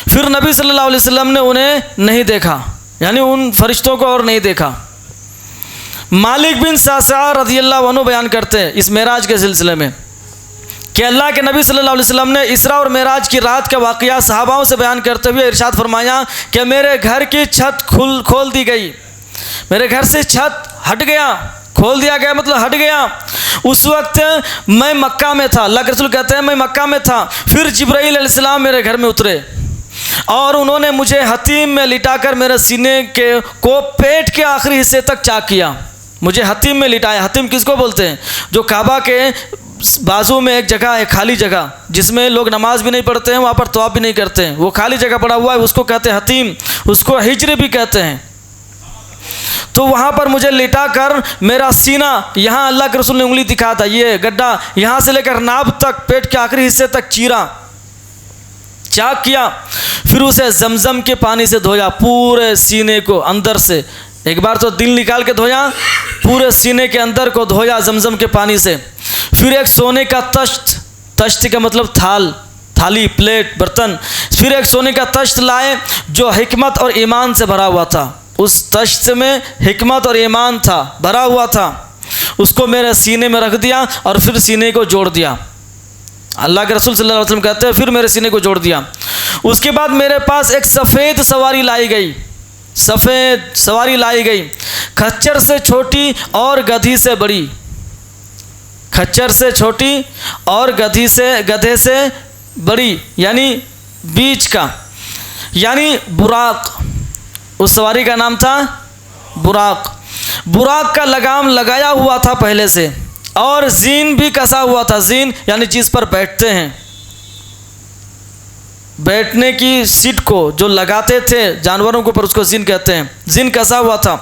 फिर नबी सल्लल्लाहु अलैहि वसल्लम ने उन्हें नहीं देखा, यानी उन फरिश्तों को और नहीं देखा। मालिक बिन सासा रज़ियल्लाहु अन्हु बयान करते हैं इस मेराज के सिलसिले में कि अल्लाह के नबी सल्लल्लाहु अलैहि वसल्लम ने इसरा और मेराज की रात का वाक़या सहाबाओं से बयान करते हुए इरशाद फरमाया कि मेरे घर की छत खोल दी गई, मेरे घर से छत हट गया, खोल दिया गया मतलब हट गया। उस वक्त मैं मक्का में था, अल्लाह के रसूल कहते हैं मैं मक्का में था। फिर जिब्राईल अलैहिस्सलाम मेरे घर में उतरे और उन्होंने मुझे हतीम में लिटाकर मेरे सीने को पेट के आखिरी हिस्से तक चाक किया। मुझे हतीम में लिटाया। हतीम किसको बोलते हैं? जो काबा के बाजू में एक जगह है, खाली जगह, जिसमें लोग नमाज भी नहीं पढ़ते हैं, वहाँ पर तवाफ भी नहीं करते हैं, वो खाली जगह पड़ा हुआ है, उसको कहते हैं हतीम, उसको हिज्र भी कहते हैं। तो वहाँ पर मुझे लिटा कर मेरा सीना, यहाँ अल्लाह के रसूल ने उंगली दिखा था, ये गड्ढा यहाँ से लेकर नाभ तक, पेट के आखिरी हिस्से तक चीरा, चाक किया। फिर उसे जमजम के पानी से धोया, पूरे सीने को अंदर से, एक बार तो दिल निकाल के धोया, पूरे सीने के अंदर को धोया जमजम के पानी से। फिर एक सोने का तश्त का मतलब थाली, प्लेट, बर्तन। फिर एक सोने का तश्त लाए जो हिकमत और ईमान से भरा हुआ था, उस तश्त में हिकमत और ईमान था, भरा हुआ था। उसको मेरे सीने में रख दिया और फिर सीने को जोड़ दिया। अल्लाह के रसूल सल्लल्लाहु अलैहि वसल्लम कहते हैं फिर मेरे सीने को जोड़ दिया। उसके बाद मेरे पास एक सफ़ेद सवारी लाई गई, सफ़ेद सवारी लाई गई, खच्चर से छोटी और गधी से बड़ी, खच्चर से छोटी और गधे से बड़ी, यानी बीच का, यानी बुराक। उस सवारी का नाम था बुराक। बुराक का लगाम लगाया हुआ था पहले से और जीन भी कसा हुआ था। जीन यानी जिस पर बैठते हैं, बैठने की सीट को जो लगाते थे जानवरों के ऊपर, उसको जीन कहते हैं। जीन कसा हुआ था।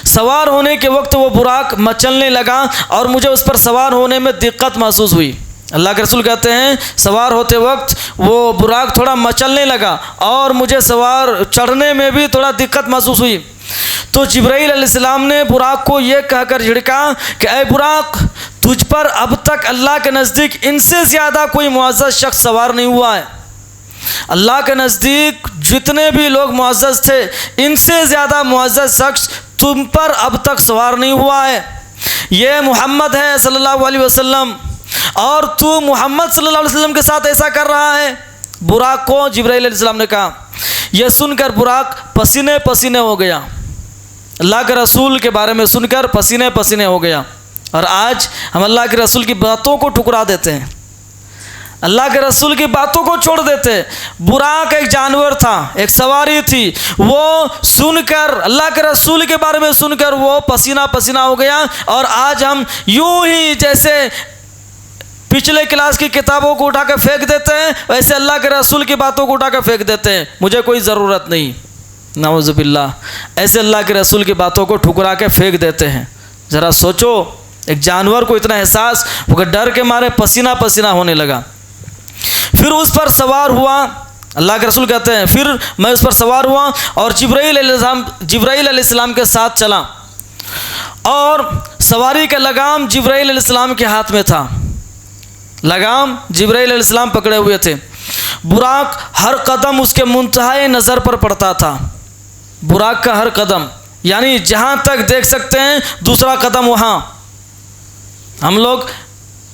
सवार होने के वक्त वो बुराक मचलने लगा और मुझे उस पर सवार होने में दिक्कत महसूस हुई। अल्लाह के रसूल कहते हैं सवार होते वक्त वो बुराक थोड़ा मचलने लगा और मुझे सवार चढ़ने में भी थोड़ा दिक्कत महसूस हुई। तो जिब्राईल अलैहिस्सलाम ने बुराक को ये कहकर झिड़का कि ऐ बुराक, तुझ पर अब तक अल्लाह के नज़दीक इनसे ज़्यादा कोई मुअज़्ज़ज़ शख्स सवार नहीं हुआ है। अल्लाह के नज़दीक जितने भी लोग मुअज़्ज़ज़ थे, इनसे ज़्यादा मुअज़्ज़ज़ शख्स तुम पर अब तक सवार नहीं हुआ है। ये मोहम्मद है सल्लल्लाहु अलैहि वसल्लम, और तू मोहम्मद सल्लल्लाहु अलैहि वसल्लम के साथ ऐसा कर रहा है। बुराक को जिब्राइल अलैहिस्सलाम ने कहा। यह सुनकर बुराक पसीने पसीने हो गया, अल्लाह के रसूल के बारे में सुनकर पसीने पसीने हो गया। और आज हम अल्लाह के रसूल की बातों को ठुकरा देते हैं, अल्लाह के रसूल की बातों को छोड़ देते। बुराक एक जानवर था, एक सवारी थी, वो सुनकर अल्लाह के रसूल के बारे में सुनकर वो पसीना पसीना हो गया। और आज हम यूं ही जैसे पिछले क्लास की किताबों को उठा कर फेंक देते हैं, वैसे अल्लाह के रसूल की बातों को उठा कर फेंक देते हैं, मुझे कोई ज़रूरत नहीं, नाउज़ुबिल्लाह, ऐसे अल्लाह के रसूल की बातों को ठुकरा के फेंक देते हैं। ज़रा सोचो, एक जानवर को इतना एहसास, वो डर के मारे पसीना पसीना होने लगा। फिर उस पर सवार हुआ, अल्लाह के रसूल कहते हैं, फिर मैं उस पर सवार हुआ और जिब्राइल अलैहिस्सलाम के साथ चला, और सवारी का लगाम जिब्राइल अलैहिस्सलाम के हाथ में था, लगाम जिब्राइल अलैहिस्सलाम पकड़े हुए थे। बुराक हर कदम उसके मुंतहाए नज़र पर पड़ता था। बुराक का हर कदम, यानी जहाँ तक देख सकते हैं दूसरा कदम वहाँ, हम लोग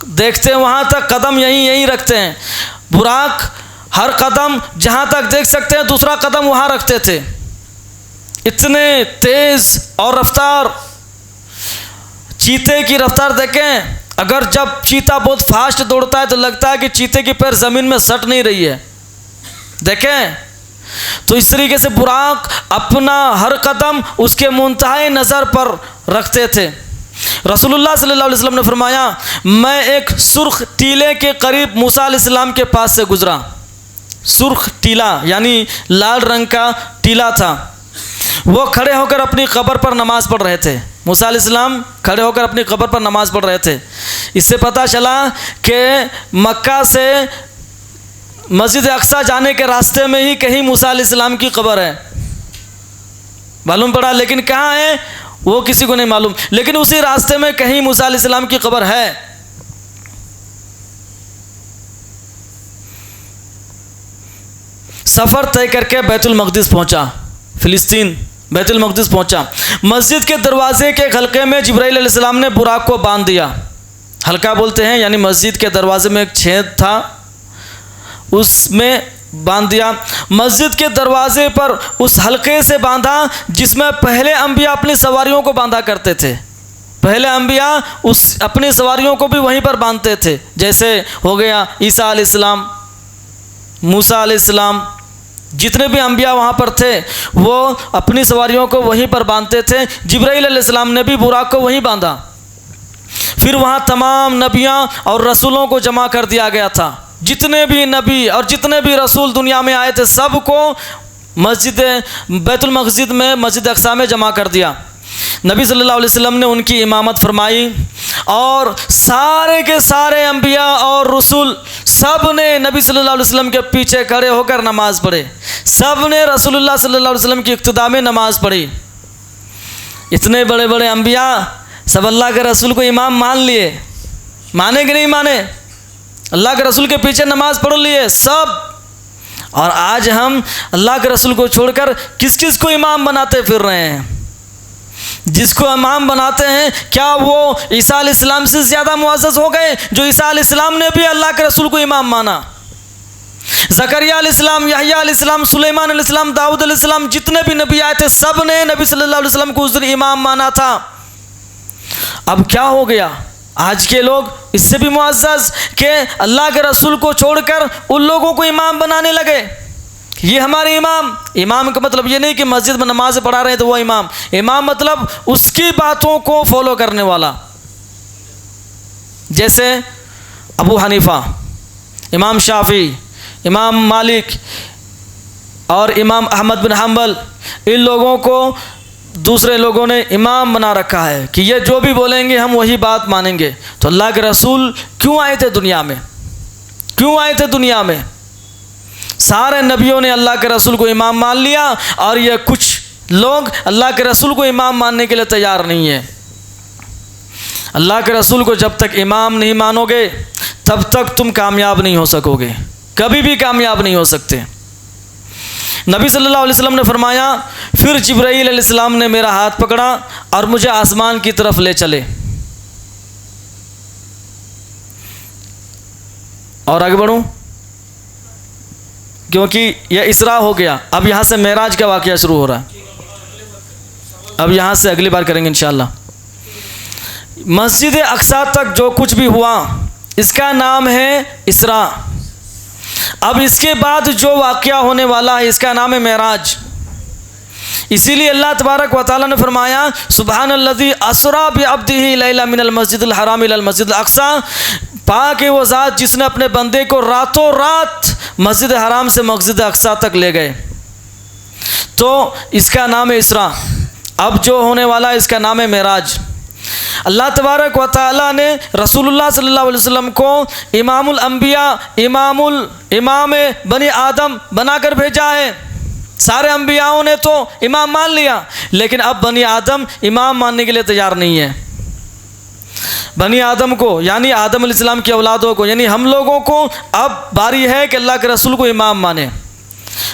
देखते हैं वहाँ तक कदम यहीं रखते हैं। बुराक हर कदम जहाँ तक देख सकते हैं दूसरा कदम वहाँ रखते थे। इतने तेज़ और रफ्तार, चीते की रफ्तार देखें, अगर जब चीता बहुत फास्ट दौड़ता है तो लगता है कि चीते की पैर ज़मीन में सट नहीं रही है, देखें। तो इस तरीके से बुराक अपना हर कदम उसके मुंतहाए नज़र पर रखते थे। रसूलुल्लाह सल्लल्लाहु अलैहि वसल्लम ने फरमाया, मैं एक सुर्ख टीले के करीब मूसा अलैहिस्सलाम के पास से गुजरा। सुर्ख टीला यानी लाल रंग का टीला था। वो खड़े होकर अपनी कब्र पर नमाज़ पढ़ रहे थे। मूसा अलैहिस्सलाम खड़े होकर अपनी कब्र पर नमाज़ पढ़ रहे थे। इससे पता चला कि मक्का से मस्जिद अक्सा जाने के रास्ते में ही कहीं मूसा अलैहिस्सलाम की कब्र है, मालूम पड़ा, लेकिन कहाँ है वो किसी को नहीं मालूम, लेकिन उसी रास्ते में कहीं मूसा अलैहिस्सलाम की कब्र है। सफ़र तय करके बैतुल मक़दिस पहुंचा, फ़िलिस्तीन बैतुल मक़दिस पहुंचा। मस्जिद के दरवाजे के हल्के में जिब्राइल अलैहिस्सलाम ने बुराक को बांध दिया। हल्का बोलते हैं यानी मस्जिद के दरवाजे में एक छेद था, उसमें बांध दिया। मस्जिद के दरवाजे पर उस हल्के से बांधा जिसमें पहले अंबिया अपनी सवारियों को बांधा करते थे। पहले अंबिया उस अपनी सवारियों को भी वहीं पर बांधते थे, जैसे हो गया ईसा अलैहिस्सलाम, मूसा अलैहिस्सलाम, जितने भी अंबिया वहाँ पर थे वो अपनी सवारियों को वहीं पर बांधते थे। जिब्राइल अलैहिस्सलाम ने भी बुराक को वहीं बांधा। फिर वहाँ तमाम नबियाँ और रसूलों को जमा कर दिया गया था। जितने भी नबी और जितने भी रसूल दुनिया में आए थे सबको मस्जिद बैतुल मस्जिद में, मस्जिद अक्सा में जमा कर दिया। नबी सल्लल्लाहु अलैहि वसल्लम ने उनकी इमामत फरमाई और सारे के सारे अंबिया और रसूल सब ने नबी सल्लल्लाहु अलैहि वसल्लम के पीछे खड़े होकर नमाज़ पढ़े। सब ने रसूलुल्लाह सल्लल्लाहु अलैहि वसल्लम की इक्तिदा में नमाज़ पढ़ी। इतने बड़े बड़े अंबिया सब अल्लाह के रसूल को इमाम मान लिए, माने कि नहीं माने? अल्लाह के रसूल के पीछे नमाज़ पढ़ लिए सब। और आज हम अल्लाह के रसूल को छोड़कर किस किस को इमाम बनाते फिर रहे हैं? जिसको इमाम बनाते हैं क्या वो ईसा अलैहिस्सलाम से ज़्यादा मुअज़्ज़ज़ हो गए? जो ईसा अलैहिस्सलाम ने भी अल्लाह के रसूल को इमाम माना। ज़करिया अलैहिस्सलाम, यहया अलैहिस्सलाम, सुलेमान अलैहिस्सलाम, दाऊद अलैहिस्सलाम, जितने भी नबी आए थे सब ने नबी सल्लल्लाहु अलैहि वसल्लम को उस दिन इमाम माना था। अब क्या हो गया? आज के लोग इससे भी मुअज़्ज़ज़ के अल्लाह के रसूल को छोड़कर उन लोगों को इमाम बनाने लगे। ये हमारे इमाम। इमाम का मतलब ये नहीं कि मस्जिद में नमाज पढ़ा रहे हैं तो वो इमाम। इमाम मतलब उसकी बातों को फॉलो करने वाला। जैसे अबू हनीफा, इमाम शाफी, इमाम मालिक और इमाम अहमद बिन हम्बल, इन लोगों को दूसरे लोगों ने इमाम बना रखा है कि ये जो भी बोलेंगे हम वही बात मानेंगे। तो अल्लाह के रसूल क्यों आए थे दुनिया में? क्यों आए थे दुनिया में? सारे नबियों ने अल्लाह के रसूल को इमाम मान लिया और ये कुछ लोग अल्लाह के रसूल को इमाम मानने के लिए तैयार नहीं है। अल्लाह के रसूल को जब तक इमाम नहीं मानोगे तब तक तुम कामयाब नहीं हो सकोगे, कभी भी कामयाब नहीं हो सकते। नबी सल्लल्लाहु अलैहि वसल्लम ने फरमाया, फिर जिब्राईल अलैहिस्सलाम ने मेरा हाथ पकड़ा और मुझे आसमान की तरफ ले चले। और आगे बढ़ूं क्योंकि यह इसरा हो गया, अब यहाँ से मेराज का वाक़या शुरू हो रहा है। अब यहाँ से अगली बार करेंगे इंशाअल्लाह। मस्जिद अक्सा तक जो कुछ भी हुआ इसका नाम है इसरा। अब इसके बाद जो वाक़या होने वाला है इसका नाम है मेराज। इसीलिए अल्लाह तबारक व तआला ने फरमाया, सुबहानल्लज़ी असरा बिअब्दिही लैला मिनल मस्जिदिल हराम इलल मस्जिदिल अक्सा, पाक है वो ज़ात जिसने अपने बंदे को रातों रात मस्जिद हराम से मस्जिद अक्सा तक ले गए। तो इसका नाम है इसरा। अब जो होने वाला है इसका नाम है मेराज। अल्लाह तबारक व तआला ने रसूलुल्लाह सल्लल्लाहु अलैहि वसल्लम को इमामुल अंबिया, इमाम बनी आदम बनाकर भेजा है। सारे अंबियाओं ने तो इमाम मान लिया, लेकिन अब बनी आदम इमाम मानने के लिए तैयार नहीं है। बनी आदम को यानी आदम अलैहिस्सलाम की औलादों को यानी हम लोगों को अब बारी है कि अल्लाह के रसूल को इमाम माने।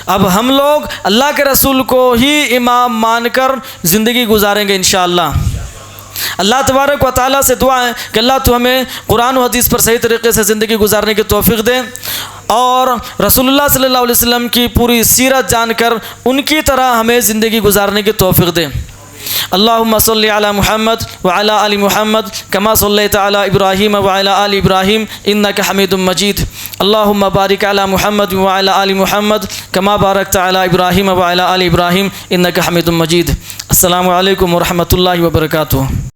अब हम लोग अल्लाह के रसूल को ही इमाम मानकर ज़िंदगी गुजारेंगे इंशाअल्लाह। अल्लाह तबारक व तआला से दुआ है कि अल्लाह तो हमें कुरान और हदीस पर सही तरीके से ज़िंदगी गुजारने की तौफीक दे और रसूलुल्लाह सल्लल्लाहु अलैहि वसल्लम की पूरी सीरत जानकर उनकी तरह हमें ज़िंदगी गुजारने की तौफीक दे। अल्लाहुम्मा सल्लि अला मुहम्मद व अला आलि मुहम्मद कमा सल्लैता अला इब्राहीम व अला आलि इब्राहीम इन्नका हमीदुम मजीद। अल्लाहुम्मा बारिक अला मुहम्मद व अला आलि मुहम्मद कमा बारकता अला इब्राहीम व अला आलि इब्राहीम इन्नका हमीदुम मजीद। अस्सलामु अलैकुम व रहमतुल्लाहि व बरकातुहू।